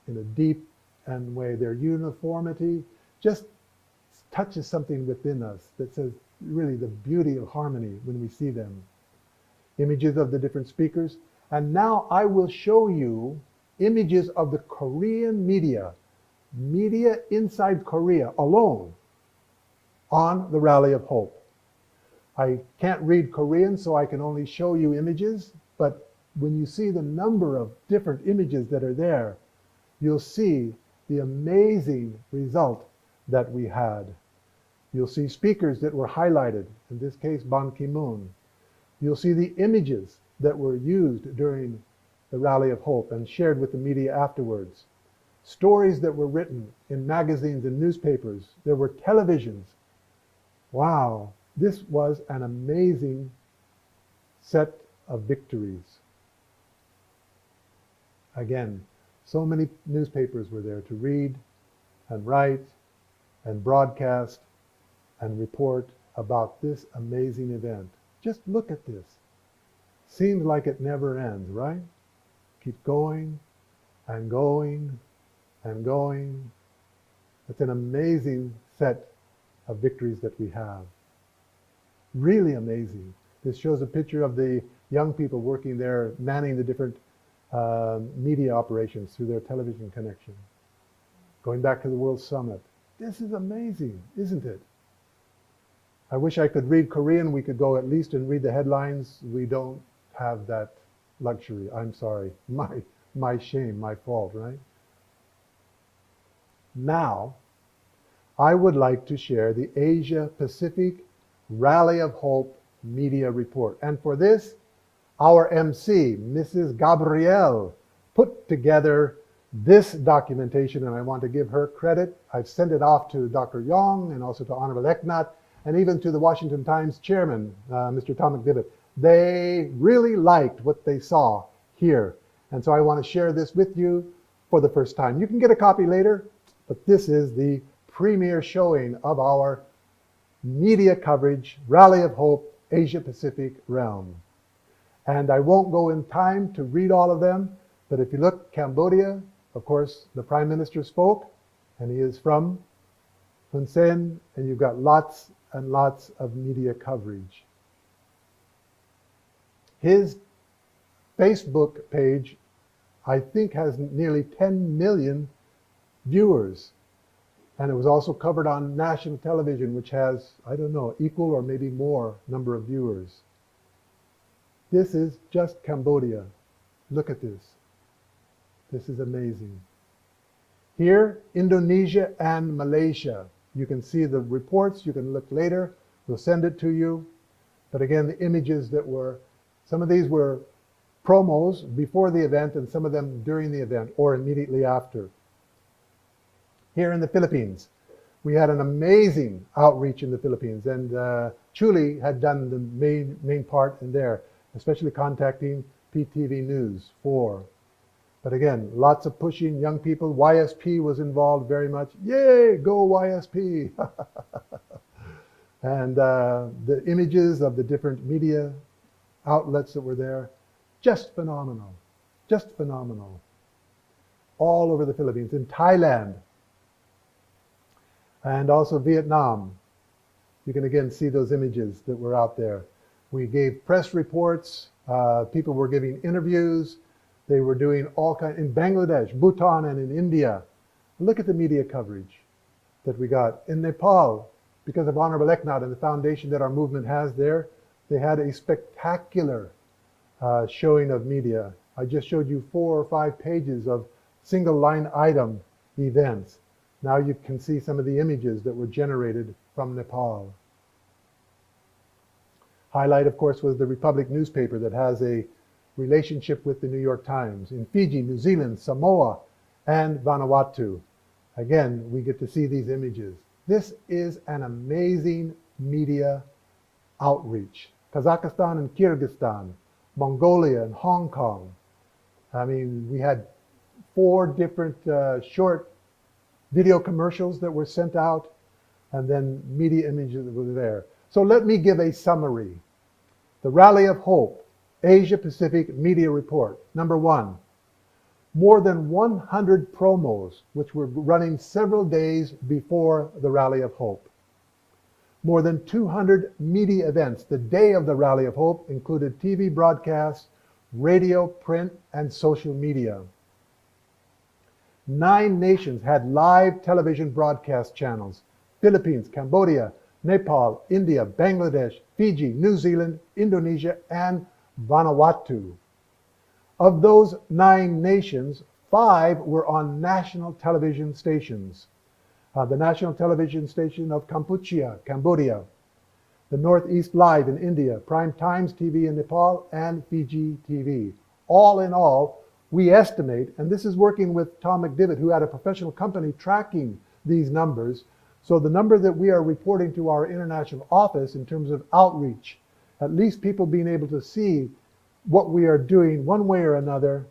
in a deep and way. Their uniformity just touches something within us that says really the beauty of harmony when we see them. Images of the different speakers. And now I will show you images of the Korean media inside Korea alone on the Rally of Hope. I can't read Korean, so I can only show you images, but when you see the number of different images that are there, you'll see the amazing result that we had. You'll see speakers that were highlighted, in this case, Ban Ki-moon. You'll see the images that were used during the Rally of Hope and shared with the media afterwards. Stories that were written in magazines and newspapers. There were televisions. Wow, this was an amazing set of victories. Again, so many newspapers were there to read and write and broadcast and report about this amazing event. Just look at this. Seems like it never ends, right? Keep going and going and going. It's an amazing set of victories that we have. Really amazing. This shows a picture of the young people working there, manning the different media operations through their television connection. Going back to the World Summit. This is amazing, isn't it? I wish I could read Korean. We could go at least and read the headlines. We don't have that luxury. I'm sorry. My shame, my fault, right? Now, I would like to share the Asia Pacific Rally of Hope Media Report. And for this, our MC, Mrs. Gabrielle, put together this documentation, and I want to give her credit. I've sent it off to Dr. Yong and also to Honorable Eknat, and even to the Washington Times chairman, Mr. Tom McDivitt. They really liked what they saw here. And so I want to share this with you for the first time. You can get a copy later, but this is the premiere showing of our media coverage, Rally of Hope, Asia-Pacific realm. And I won't go in time to read all of them, but if you look, Cambodia, of course, the Prime Minister spoke, and he is from Hun Sen, and you've got lots and lots of media coverage. His Facebook page, I think, has nearly 10 million viewers. And it was also covered on national television, which has, I don't know, equal or maybe more number of viewers. This is just Cambodia. Look at this. This is amazing. Here, Indonesia and Malaysia. You can see the reports. You can look later. We'll send it to you. But again, the images that were, some of these were promos before the event and some of them during the event or immediately after. Here in the Philippines, we had an amazing outreach in the Philippines, and Chuli had done the main part in there, especially contacting PTV News 4. But again, lots of pushing young people. YSP was involved very much. Yay, go YSP! And the images of the different media outlets that were there, just phenomenal, just phenomenal. All over the Philippines, in Thailand, and also Vietnam. You can again see those images that were out there. We gave press reports, people were giving interviews, they were doing all kinds, in Bangladesh, Bhutan, and in India. Look at the media coverage that we got. In Nepal, because of Honorable Eknath and the foundation that our movement has there, they had a spectacular showing of media. I just showed you 4 or 5 pages of single line item events. Now you can see some of the images that were generated from Nepal. Highlight, of course, was the Republic newspaper that has a relationship with the New York Times in Fiji, New Zealand, Samoa, and Vanuatu. Again, we get to see these images. This is an amazing media outreach. Kazakhstan and Kyrgyzstan, Mongolia and Hong Kong. I mean, we had 4 different short video commercials that were sent out, and then media images that were there. So let me give a summary. The Rally of Hope, Asia Pacific Media Report. Number 1, more than 100 promos, which were running several days before the Rally of Hope. More than 200 media events. The day of the Rally of Hope included TV broadcasts, radio, print, and social media. 9 nations had live television broadcast channels: Philippines, Cambodia, Nepal, India, Bangladesh, Fiji, New Zealand, Indonesia, and Vanuatu. Of those 9 nations, 5 were on national television stations. The national television station of Kampuchea, Cambodia, the Northeast Live in India, Prime Times TV in Nepal, and Fiji TV. All in all, we estimate, and this is working with Tom McDivitt, who had a professional company tracking these numbers. So the number that we are reporting to our international office in terms of outreach, at least people being able to see what we are doing one way or another,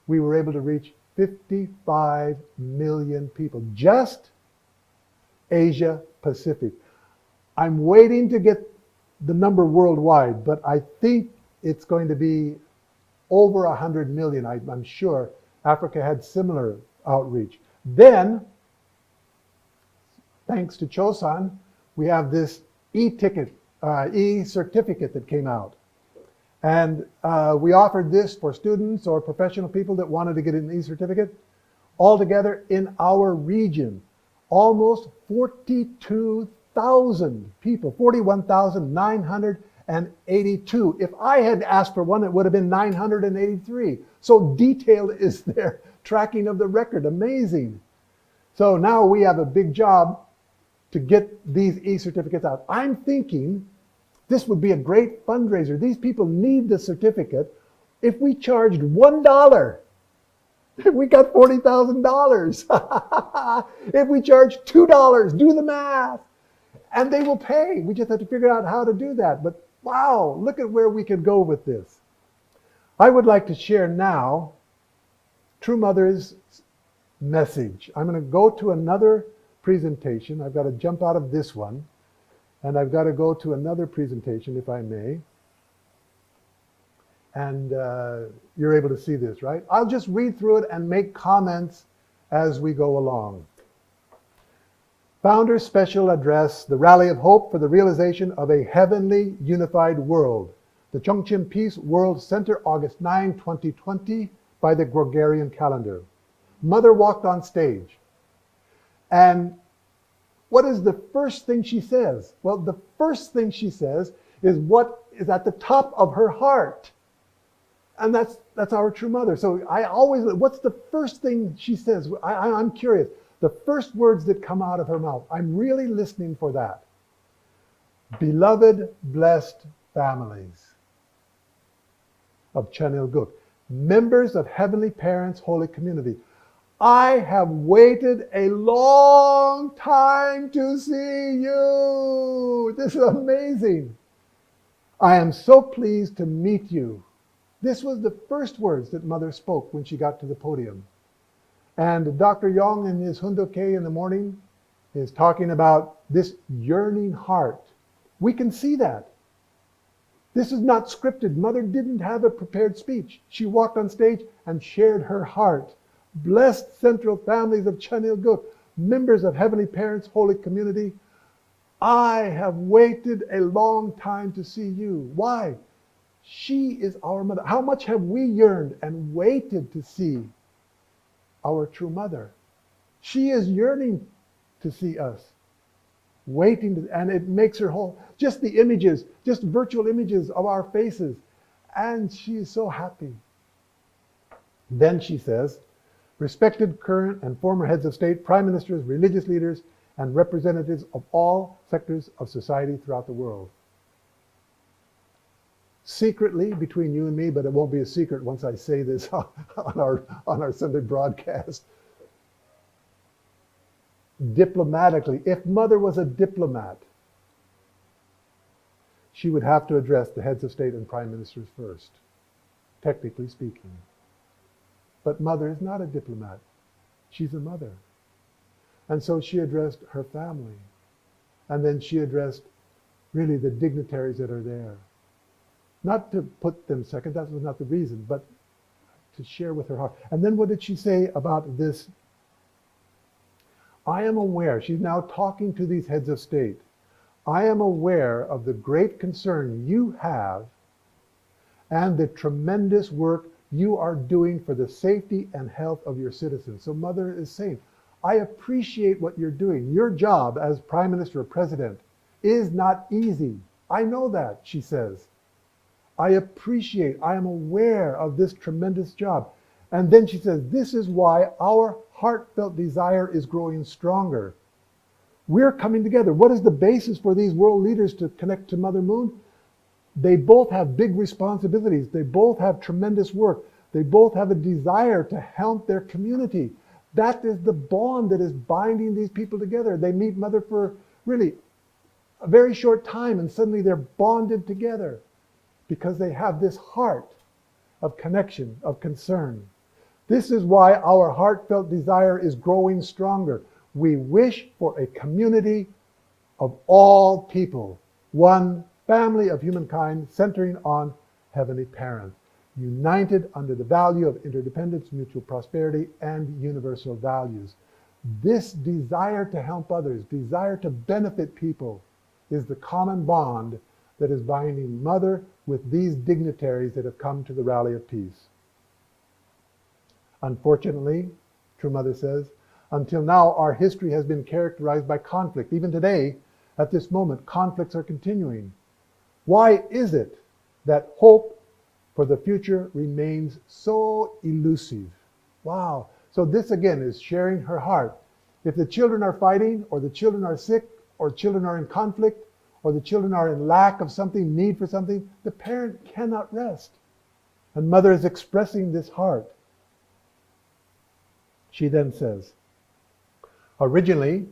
we were able to reach 55 million people, just Asia Pacific. I'm waiting to get the number worldwide, but I think it's going to be over 100 million. I'm sure Africa had similar outreach. Then, thanks to Chosan, we have this e-ticket, e-certificate that came out. And we offered this for students or professional people that wanted to get an e-certificate. Altogether in our region, almost 42,000 people, 41,982. If I had asked for one, it would have been 983. So detailed is their tracking of the record. Amazing. So now we have a big job to get these e-certificates out. I'm thinking this would be a great fundraiser. These people need the certificate. If we charged $1, we got $40,000. If we charge $2, do the math. And they will pay. We just have to figure out how to do that. But wow, look at where we can go with this. I would like to share now True Mother's message. I'm going to go to another presentation. I've got to jump out of this one. And I've got to go to another presentation, if I may. And you're able to see this, right? I'll just read through it and make comments as we go along. Founder's Special Address, the Rally of Hope for the Realization of a Heavenly Unified World. The Chongqing Peace World Center, August 9, 2020, by the Gregorian calendar. Mother walked on stage. And what is the first thing she says? Well, the first thing she says is what is at the top of her heart. And that's our true mother. So I always, what's the first thing she says? I'm curious. The first words that come out of her mouth. I'm really listening for that. Beloved, blessed families of Chanil-guk, members of Heavenly Parents Holy Community. I have waited a long time to see you. This is amazing. I am so pleased to meet you. This was the first words that Mother spoke when she got to the podium. And Dr. Yong in his Hundoke in the morning is talking about this yearning heart. We can see that. This is not scripted. Mother didn't have a prepared speech. She walked on stage and shared her heart. Blessed central families of Chanil-guk, members of Heavenly Parents Holy Community, I have waited a long time to see you. Why? She is our mother. How much have we yearned and waited to see our true mother? She is yearning to see us, waiting to, and it makes her whole. Just the images, just virtual images of our faces. And she is so happy. Then she says, respected current and former heads of state, prime ministers, religious leaders, and representatives of all sectors of society throughout the world. Secretly, between you and me, but it won't be a secret once I say this on our Sunday broadcast. Diplomatically, if Mother was a diplomat, she would have to address the heads of state and prime ministers first, technically speaking. But Mother is not a diplomat. She's a mother. And so she addressed her family. And then she addressed really the dignitaries that are there. Not to put them second, that was not the reason, but to share with her heart. And then what did she say about this? I am aware, she's now talking to these heads of state. I am aware of the great concern you have and the tremendous work you are doing for the safety and health of your citizens. So Mother is saying, I appreciate what you're doing. Your job as Prime Minister or President is not easy. I know that, she says. I appreciate, I am aware of this tremendous job. And then she says, this is why our heartfelt desire is growing stronger. We're coming together. What is the basis for these world leaders to connect to Mother Moon? They both have big responsibilities. They both have tremendous work. They both have a desire to help their community. That is the bond that is binding these people together. They meet Mother for really a very short time and suddenly they're bonded together because they have this heart of connection, of concern. This is why our heartfelt desire is growing stronger. We wish for a community of all people, one family of humankind centering on Heavenly Parents, united under the value of interdependence, mutual prosperity, and universal values. This desire to help others, desire to benefit people, is the common bond that is binding Mother with these dignitaries that have come to the Rally of Peace. Unfortunately, True Mother says, until now our history has been characterized by conflict. Even today, at this moment, conflicts are continuing. Why is it that hope for the future remains so elusive? Wow. So this again is sharing her heart. If the children are fighting, or the children are sick, or children are in conflict, or the children are in lack of something, need for something, the parent cannot rest. And Mother is expressing this heart. She then says, originally,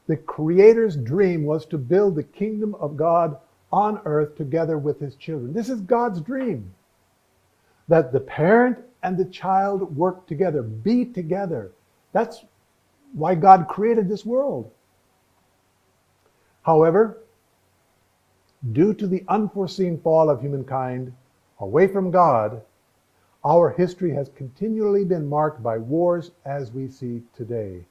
the Creator's dream was to build the kingdom of God on earth together with His children. This is God's dream, that the parent and the child work together, be together. That's why God created this world. However, due to the unforeseen fall of humankind away from God, our history has continually been marked by wars as we see today.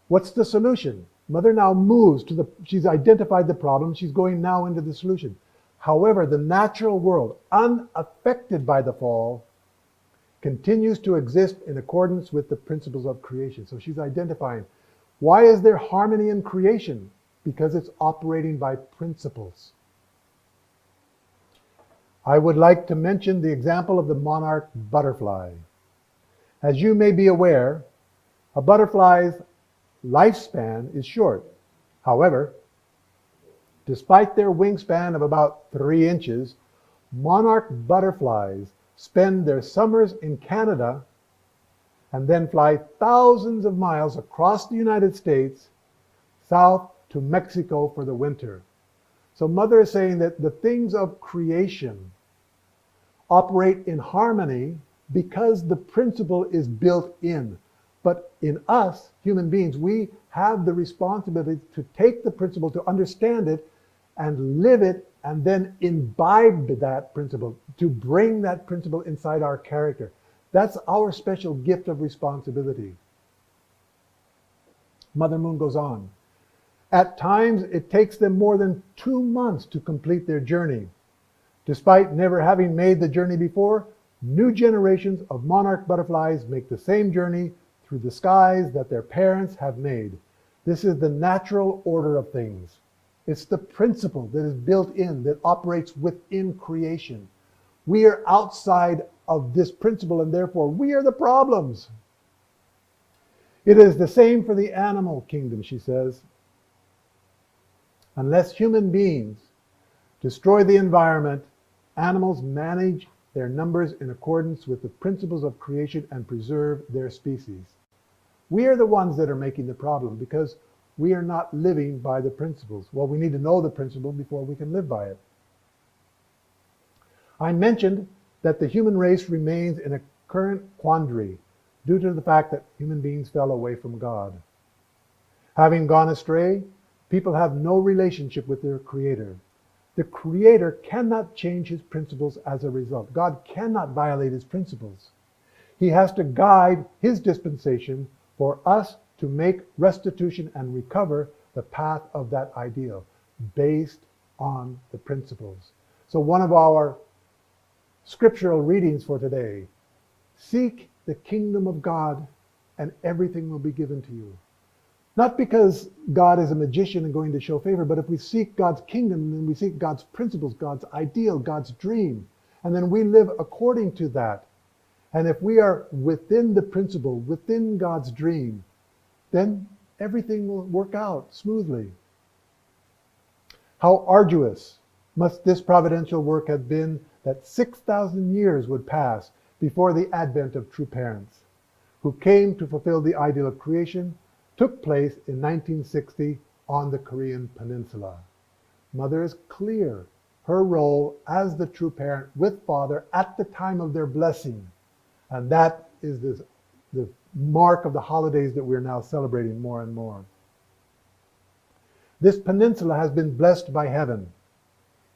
What's the solution? Mother now moves to she's identified the problem, she's going now into the solution. However, the natural world, unaffected by the fall, continues to exist in accordance with the principles of creation. So she's identifying, why is there harmony in creation? Because it's operating by principles. I would like to mention the example of the monarch butterfly. As you may be aware, a butterfly's lifespan is short. However, despite their wingspan of about 3 inches, monarch butterflies spend their summers in Canada and then fly thousands of miles across the United States south to Mexico for the winter. So Mother is saying that the things of creation operate in harmony because the principle is built in. But in us, human beings, we have the responsibility to take the principle, to understand it, and live it, and then imbibe that principle, to bring that principle inside our character. That's our special gift of responsibility. Mother Moon goes on. At times, it takes them more than 2 months to complete their journey. Despite never having made the journey before, new generations of monarch butterflies make the same journey through the skies that their parents have made. This is the natural order of things. It's the principle that is built in, that operates within creation. We are outside of this principle, and therefore we are the problems. It is the same for the animal kingdom, she says. Unless human beings destroy the environment, animals manage their numbers in accordance with the principles of creation and preserve their species. We are the ones that are making the problem because we are not living by the principles. Well, we need to know the principle before we can live by it. I mentioned that the human race remains in a current quandary due to the fact that human beings fell away from God. Having gone astray, people have no relationship with their Creator. The Creator cannot change His principles as a result. God cannot violate His principles. He has to guide His dispensation for us to make restitution and recover the path of that ideal based on the principles. So one of our scriptural readings for today, seek the kingdom of God and everything will be given to you. Not because God is a magician and going to show favor, but if we seek God's kingdom, then we seek God's principles, God's ideal, God's dream, and then we live according to that. And if we are within the principle, within God's dream, then everything will work out smoothly. How arduous must this providential work have been that 6,000 years would pass before the advent of true parents, who came to fulfill the ideal of creation, took place in 1960 on the Korean Peninsula. Mother is clear. Her role as the true parent with Father at the time of their blessing. And that is the mark of the holidays that we're now celebrating more and more. This peninsula has been blessed by heaven.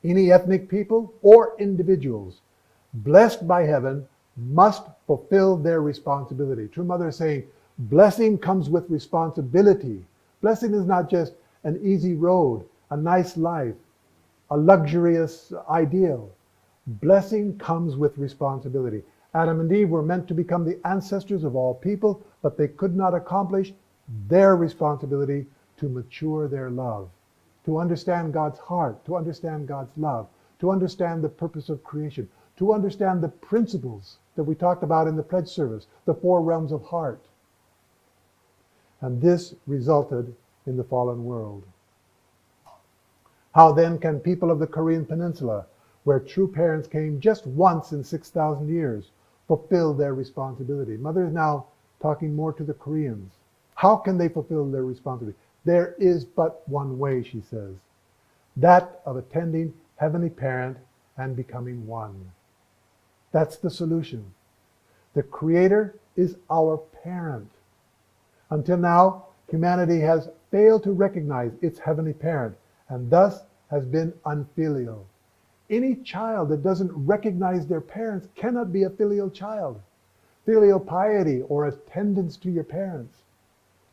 Any ethnic people or individuals blessed by heaven must fulfill their responsibility. True Mother is saying, blessing comes with responsibility. Blessing is not just an easy road, a nice life, a luxurious ideal. Blessing comes with responsibility. Adam and Eve were meant to become the ancestors of all people, but they could not accomplish their responsibility to mature their love, to understand God's heart, to understand God's love, to understand the purpose of creation, to understand the principles that we talked about in the pledge service, the 4 realms of heart. And this resulted in the fallen world. How then can people of the Korean Peninsula, where true parents came just once in 6,000 years, fulfill their responsibility? Mother is now talking more to the Koreans. How can they fulfill their responsibility? There is but one way, she says, that of attending Heavenly Parent and becoming one. That's the solution. The Creator is our parent. Until now, humanity has failed to recognize its heavenly parent and thus has been unfilial. Any child that doesn't recognize their parents cannot be a filial child. Filial piety, or attendance to your parents,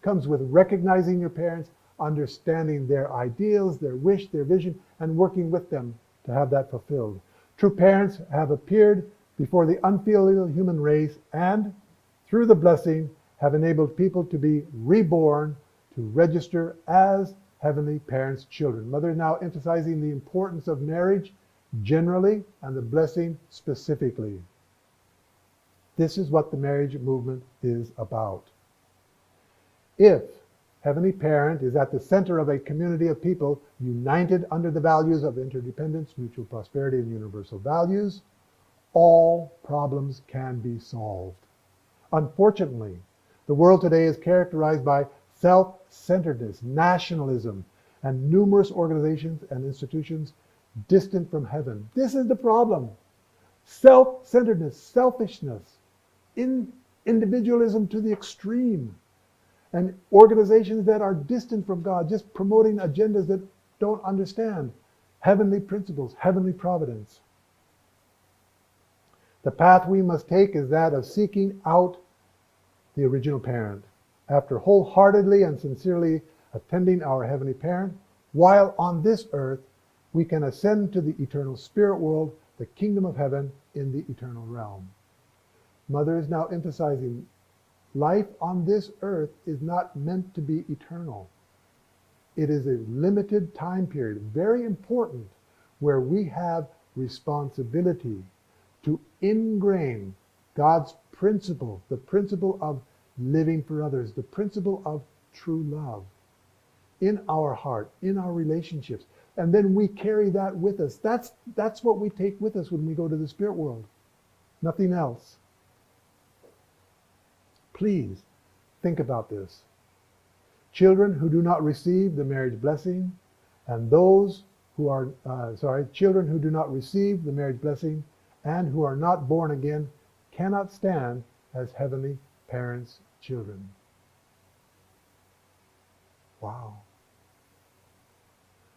comes with recognizing your parents, understanding their ideals, their wish, their vision, and working with them to have that fulfilled. True parents have appeared before the unfilial human race and, through the blessing, have enabled people to be reborn, to register as Heavenly Parents' children. Mother is now emphasizing the importance of marriage generally and the blessing specifically. This is what the marriage movement is about. If Heavenly Parent is at the center of a community of people united under the values of interdependence, mutual prosperity, and universal values, all problems can be solved. Unfortunately, the world today is characterized by self-centeredness, nationalism, and numerous organizations and institutions distant from heaven. This is the problem. Self-centeredness, selfishness, individualism to the extreme, and organizations that are distant from God, just promoting agendas that don't understand heavenly principles, heavenly providence. The path we must take is that of seeking out the original parent. After wholeheartedly and sincerely attending our Heavenly Parent, while on this earth, we can ascend to the eternal spirit world, the kingdom of heaven in the eternal realm. Mother is now emphasizing life on this earth is not meant to be eternal. It is a limited time period, very important, where we have responsibility to ingrain God's principle, the principle of living for others, the principle of true love in our heart, in our relationships. And then we carry that with us. That's what we take with us when we go to the spirit world. Nothing else. Please think about this. Children who do not receive the marriage blessing and those who are, children who do not receive the marriage blessing and who are not born again cannot stand as Heavenly Parents' children. Wow.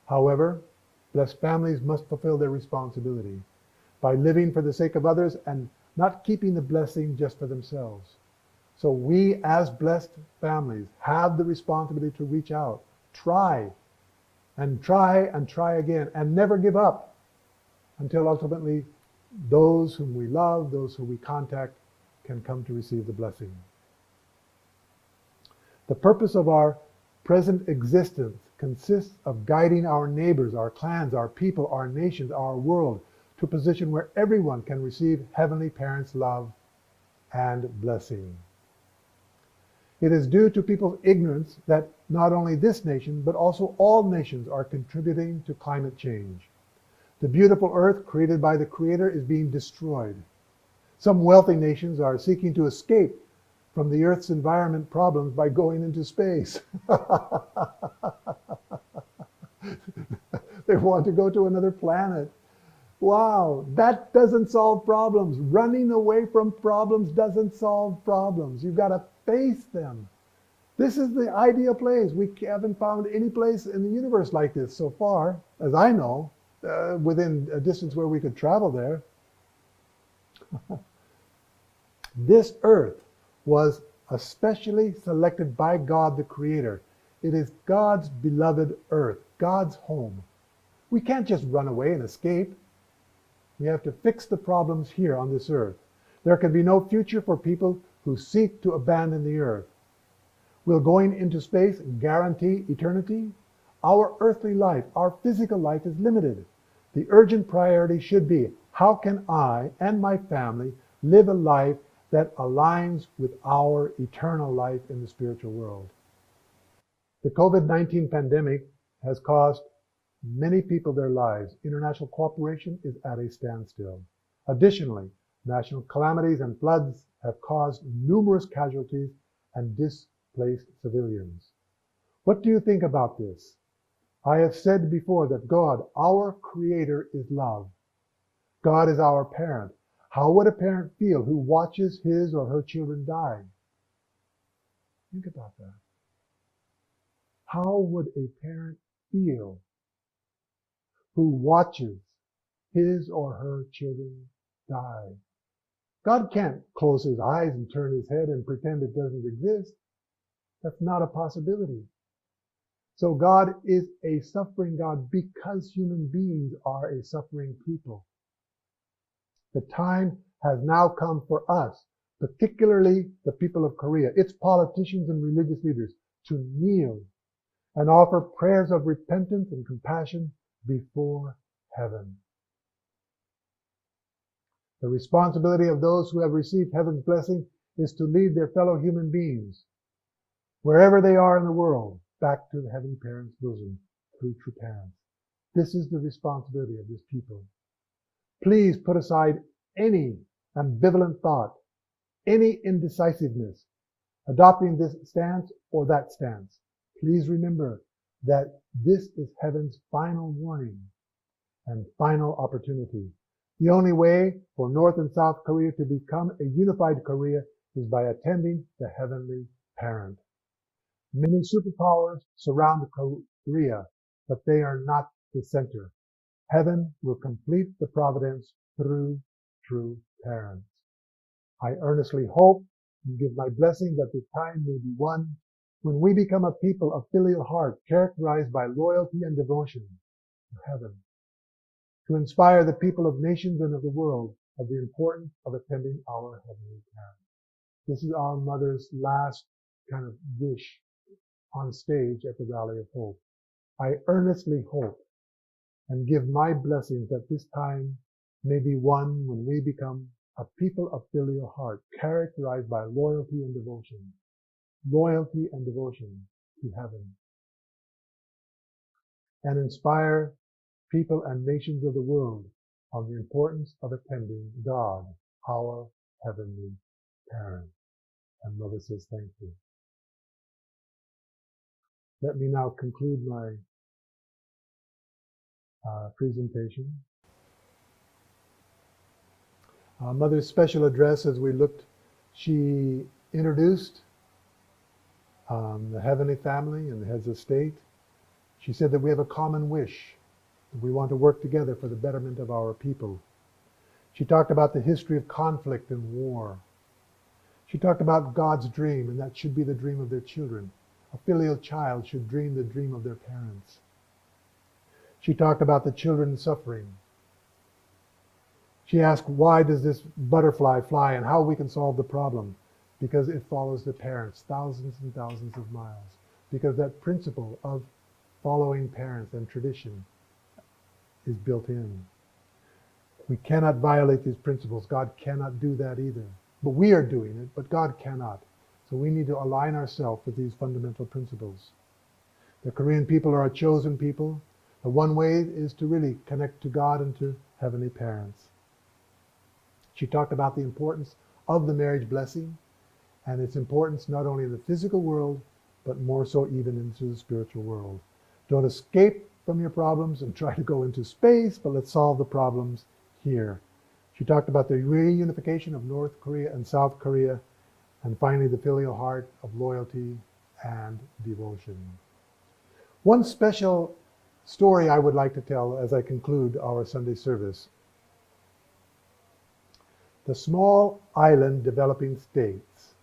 However, blessed families must fulfill their responsibility by living for the sake of others and not keeping the blessing just for themselves. So we, as blessed families, have the responsibility to reach out, try and try and try again, and never give up until ultimately those whom we love, those who we contact, can come to receive the blessing. The purpose of our present existence consists of guiding our neighbors, our clans, our people, our nations, our world to a position where everyone can receive Heavenly Parents' love and blessing. It is due to people's ignorance that not only this nation, but also all nations are contributing to climate change. The beautiful earth created by the Creator is being destroyed. Some wealthy nations are seeking to escape from the earth's environment problems by going into space. They want to go to another planet. Wow, that doesn't solve problems. Running away from problems doesn't solve problems. You've got to face them. This is the ideal place. We haven't found any place in the universe like this so far, as I know, within a distance where we could travel there. This earth was especially selected by God the Creator. It is God's beloved earth, God's home. We can't just run away and escape. We have to fix the problems here on this earth. There can be no future for people who seek to abandon the earth. Will going into space guarantee eternity? Our earthly life, our physical life is limited. The urgent priority should be, how can I and my family live a life that aligns with our eternal life in the spiritual world? The COVID-19 pandemic has cost many people their lives. International cooperation is at a standstill. Additionally, national calamities and floods have caused numerous casualties and displaced civilians. What do you think about this? I have said before that God, our Creator, is love. God is our parent. How would a parent feel who watches his or her children die? Think about that. How would a parent feel who watches his or her children die? God can't close his eyes and turn his head and pretend it doesn't exist. That's not a possibility. So God is a suffering God because human beings are a suffering people. The time has now come for us, particularly the people of Korea, its politicians and religious leaders, to kneel and offer prayers of repentance and compassion before heaven. The responsibility of those who have received heaven's blessing is to lead their fellow human beings, wherever they are in the world, back to the Heavenly Parent's bosom through true parents. This is the responsibility of this people. Please put aside any ambivalent thought, any indecisiveness, adopting this stance or that stance. Please remember that this is heaven's final warning and final opportunity. The only way for North and South Korea to become a unified Korea is by attending the Heavenly Parent. Many superpowers surround Korea, but they are not the center. Heaven will complete the providence through true parents. I earnestly hope and give my blessing that this time may be one when we become a people of filial heart characterized by loyalty and devotion to heaven, to inspire the people of nations and of the world of the importance of attending our Heavenly Parent. This is our mother's last kind of wish on stage at the Rally of Hope. I earnestly hope and give my blessings that this time may be one when we become a people of filial heart characterized by loyalty and devotion to heaven, and inspire people and nations of the world on the importance of attending God, our Heavenly Parent. And Mother says thank you. Let me now conclude my presentation. Mother's special address, as we looked, she introduced the Heavenly Family and the heads of state. She said that we have a common wish. We want to work together for the betterment of our people. She talked about the history of conflict and war. She talked about God's dream, and that should be the dream of their children. A filial child should dream the dream of their parents. She talked about the children suffering. She asked, why does this butterfly fly and how we can solve the problem? Because it follows the parents thousands and thousands of miles. Because that principle of following parents and tradition is built in. We cannot violate these principles. God cannot do that either. But we are doing it, but God cannot. So we need to align ourselves with these fundamental principles. The Korean people are a chosen people. The one way is to really connect to God and to Heavenly Parents. She talked about the importance of the marriage blessing and its importance not only in the physical world, but more so even into the spiritual world. Don't escape from your problems and try to go into space, but let's solve the problems here. She talked about the reunification of North Korea and South Korea, and finally the filial heart of loyalty and devotion. One special story I would like to tell as I conclude our Sunday service. The small island developing states.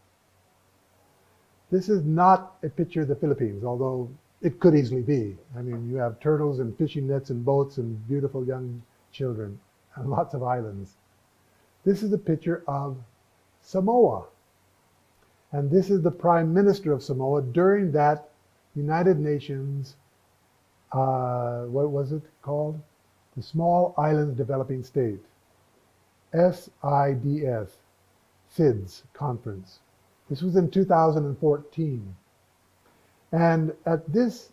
This is not a picture of the Philippines, although it could easily be. I mean, you have turtles and fishing nets and boats and beautiful young children and lots of islands. This is a picture of Samoa. And this is the Prime Minister of Samoa during that United Nations, what was it called? The Small Islands Developing State. SIDS, SIDS conference. This was in 2014. And at this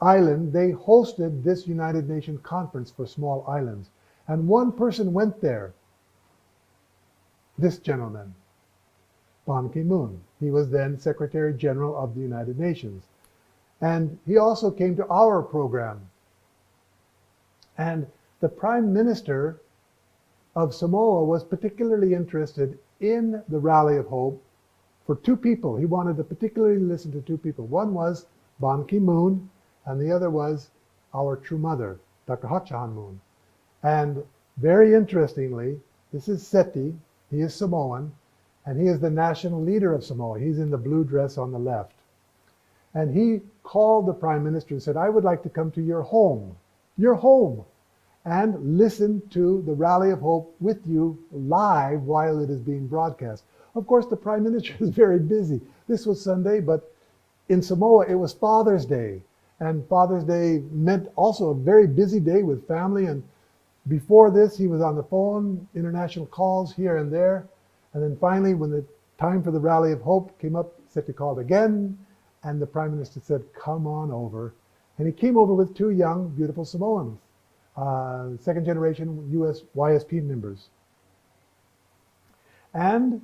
island, they hosted this United Nations conference for small islands. And one person went there, this gentleman, Ban Ki-moon. He was then Secretary General of the United Nations. And he also came to our program. And the Prime Minister of Samoa was particularly interested in the Rally of Hope for two people. He wanted to particularly listen to two people. One was Ban Ki-moon, and the other was our true mother, Dr. Hak Ja Han Moon. And very interestingly, this is Seti. He is Samoan, and he is the national leader of Samoa. He's in the blue dress on the left. And he called the Prime Minister and said, I would like to come to your home, and listen to the Rally of Hope with you live while it is being broadcast. Of course, the Prime Minister is very busy. This was Sunday, but in Samoa, it was Father's Day. And Father's Day meant also a very busy day with family. And before this, he was on the phone, international calls here and there. And then finally, when the time for the Rally of Hope came up, Seti called again, and the Prime Minister said, come on over. And he came over with two young, beautiful Samoans, second generation US YSP members. And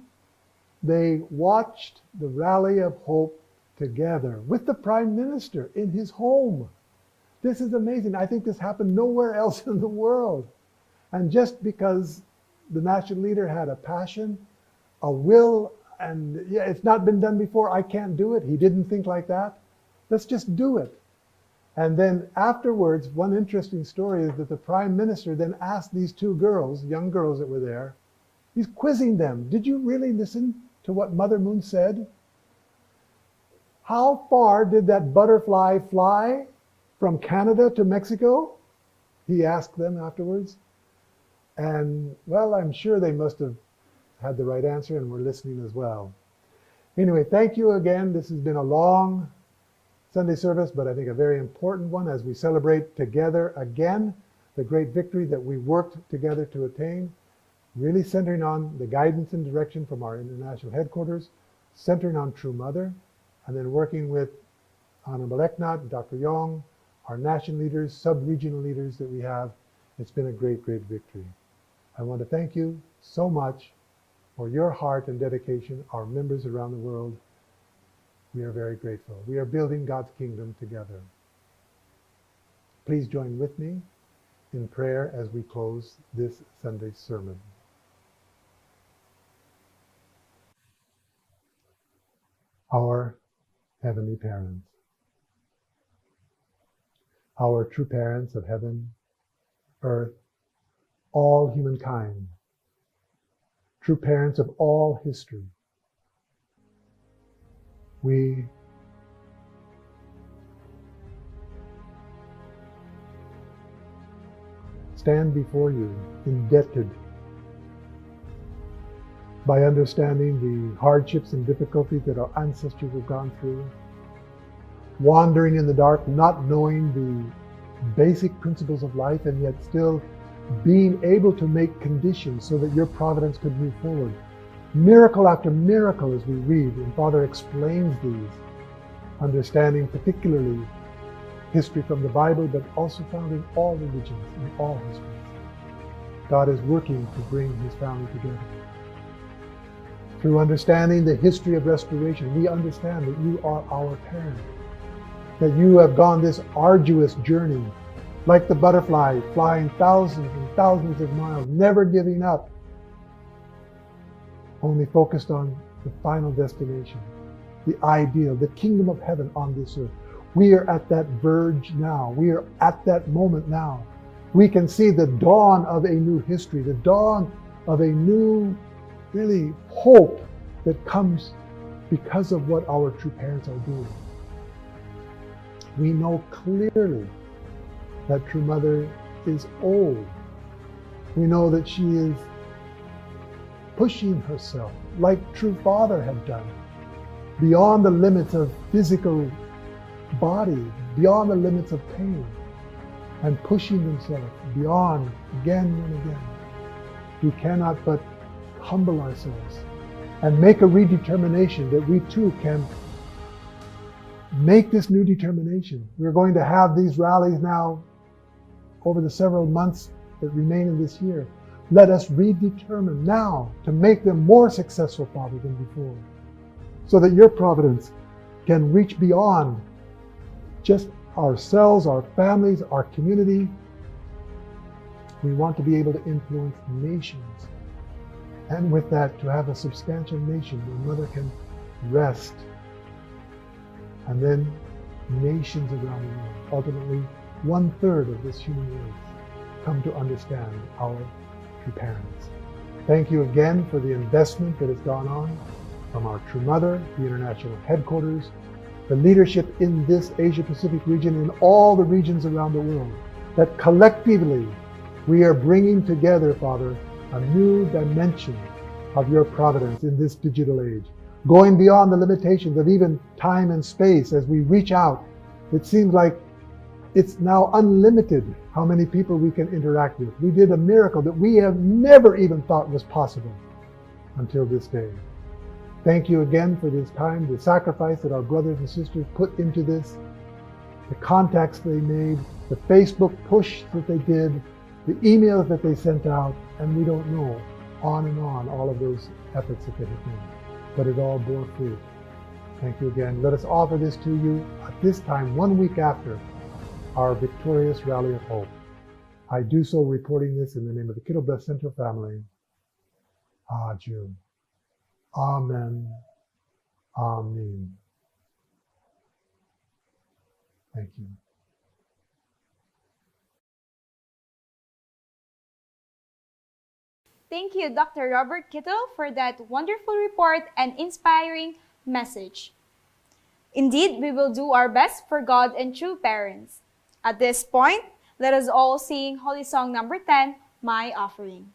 they watched the Rally of Hope together with the Prime Minister in his home. This is amazing. I think this happened nowhere else in the world. And just because the national leader had a passion, a will, and yeah, it's not been done before, I can't do it. He didn't think like that. Let's just do it. And then afterwards, one interesting story is that the Prime Minister then asked these two girls, young girls that were there, he's quizzing them. Did you really listen to what Mother Moon said? How far did that butterfly fly from Canada to Mexico? He asked them afterwards. And, well, I'm sure they must have had the right answer and were listening as well. Anyway, thank you again. This has been a long Sunday service, but I think a very important one as we celebrate together again the great victory that we worked together to attain, really centering on the guidance and direction from our international headquarters, centering on True Mother, and then working with Honorable Eknat, Dr. Yong, our national leaders, sub-regional leaders that we have. It's been a great, great victory. I want to thank you so much for your heart and dedication, our members around the world. We are very grateful. We are building God's kingdom together. Please join with me in prayer as we close this Sunday's sermon. Our Heavenly Parents, our true parents of heaven, earth, all humankind, true parents of all history, we stand before you indebted by understanding the hardships and difficulties that our ancestors have gone through, wandering in the dark, not knowing the basic principles of life, and yet still being able to make conditions so that your providence could move forward. Miracle after miracle as we read, and Father explains these, understanding particularly history from the Bible, but also found in all religions, in all histories. God is working to bring His family together. Through understanding the history of restoration, we understand that you are our parent, that you have gone this arduous journey, like the butterfly, flying thousands and thousands of miles, never giving up, only focused on the final destination, the ideal, the kingdom of heaven on this earth. We are at that verge now. We are at that moment now. We can see the dawn of a new history, the dawn of a new, really, hope that comes because of what our true parents are doing. We know clearly that True Mother is old. We know that she is pushing herself, like True Father had done, beyond the limits of physical body, beyond the limits of pain, and pushing themselves beyond again and again. We cannot but humble ourselves and make a redetermination that we too can make this new determination. We're going to have these rallies now over the several months that remain in this year. Let us redetermine now to make them more successful, Father, than before, so that your providence can reach beyond just ourselves, our families, our community. We want to be able to influence nations. And with that, to have a substantial nation where Mother can rest and then nations around the world, ultimately 1/3 of this human race, come to understand our true parents. Thank you again for the investment that has gone on from our True Mother, the international headquarters, the leadership in this Asia-Pacific region, in all the regions around the world, that collectively we are bringing together, Father, a new dimension of your providence in this digital age, going beyond the limitations of even time and space as we reach out. It seems like it's now unlimited how many people we can interact with. We did a miracle that we have never even thought was possible until this day. Thank you again for this time, the sacrifice that our brothers and sisters put into this, the contacts they made, the Facebook push that they did, the emails that they sent out, and we don't know, on and on, all of those efforts that they have made. But it all bore fruit. Thank you again. Let us offer this to you at this time, 1 week after our victorious rally of hope. I do so reporting this in the name of the Kiddo Bless Central family. June. Amen. Amen. Thank you. Thank you, Dr. Robert Kittle, for that wonderful report and inspiring message. Indeed, we will do our best for God and true parents. At this point, let us all sing Holy Song number 10, My Offering.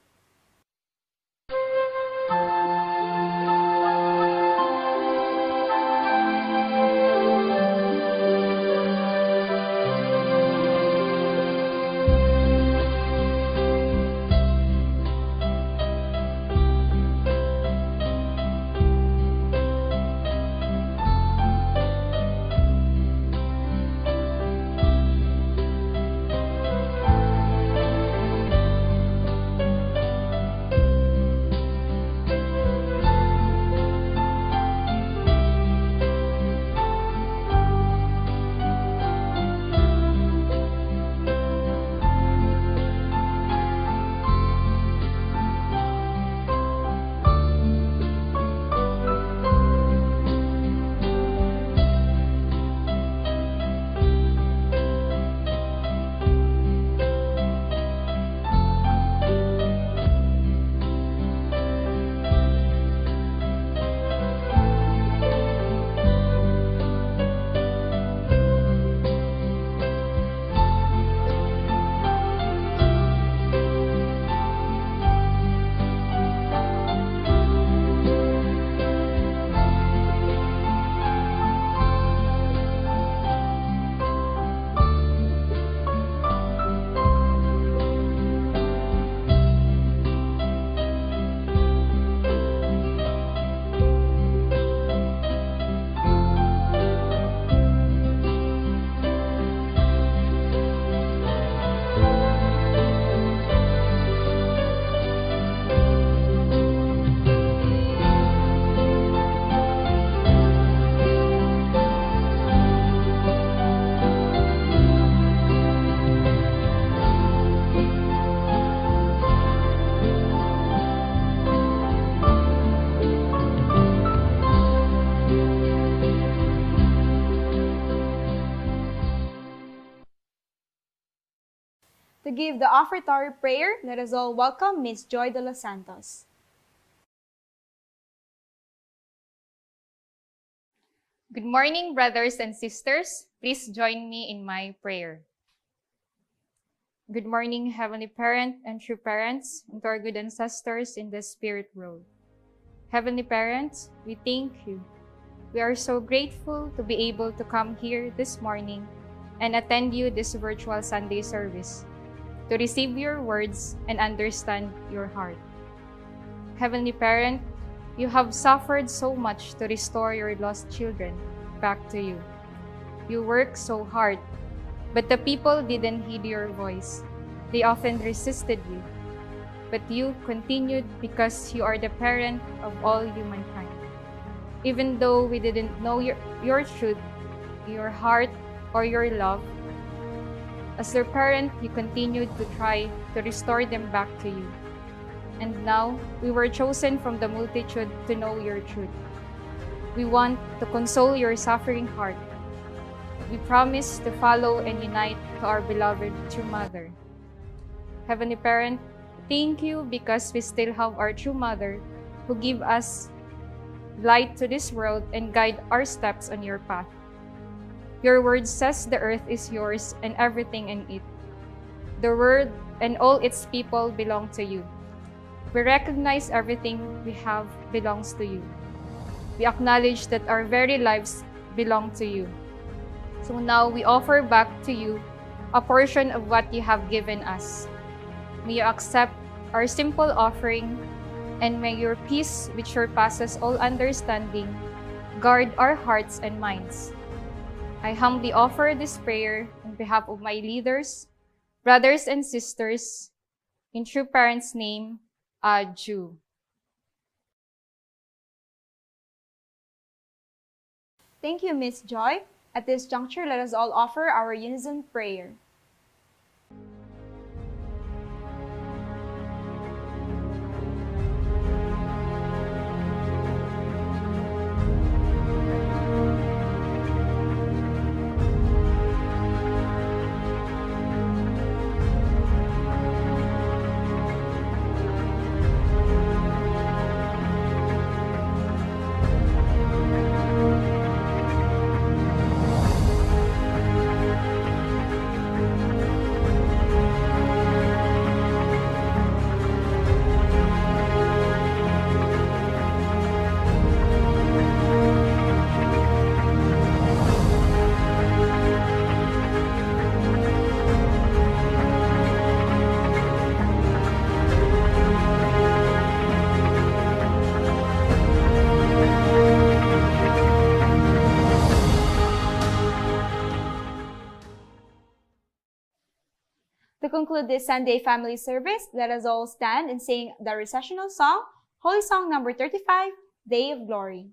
To give the offertory prayer, let us all welcome Ms. Joy de los Santos. Good morning, brothers and sisters. Please join me in my prayer. Good morning, Heavenly Parent and true parents, and to our good ancestors in the spirit world. Heavenly Parents, we thank you. We are so grateful to be able to come here this morning and attend you this virtual Sunday service, to receive your words and understand your heart. Heavenly Parent, you have suffered so much to restore your lost children back to you. You worked so hard, but the people didn't heed your voice. They often resisted you, but you continued because you are the parent of all humankind. Even though we didn't know your truth, your heart, or your love, as their parent, you continued to try to restore them back to you. And now, we were chosen from the multitude to know your truth. We want to console your suffering heart. we promise to follow and unite to our beloved true mother. Heavenly Parent, thank you because we still have our true mother who give us light to this world and guide our steps on your path. Your word says the earth is yours and everything in it. The world and all its people belong to you. We recognize everything we have belongs to you. We acknowledge that our very lives belong to you. So now we offer back to you a portion of what you have given us. May you accept our simple offering, and may your peace, which surpasses all understanding, guard our hearts and minds. I humbly offer this prayer on behalf of my leaders, brothers and sisters, in true parents' name, Aju. Thank you, Miss Joy. At this juncture, let us all offer our unison prayer. To conclude this Sunday family service, let us all stand and sing the recessional song, Holy Song number 35, Day of Glory.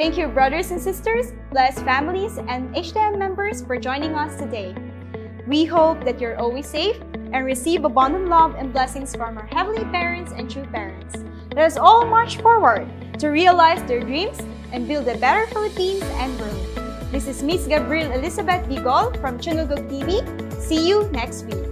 Thank you, brothers and sisters, blessed families, and HTM members for joining us today. We hope that you're always safe and receive abundant love and blessings from our heavenly parents and true parents. Let us all march forward to realize their dreams and build a better Philippines and world. This is Miss Gabrielle Elizabeth Bigol from Channel Go TV. See you next week.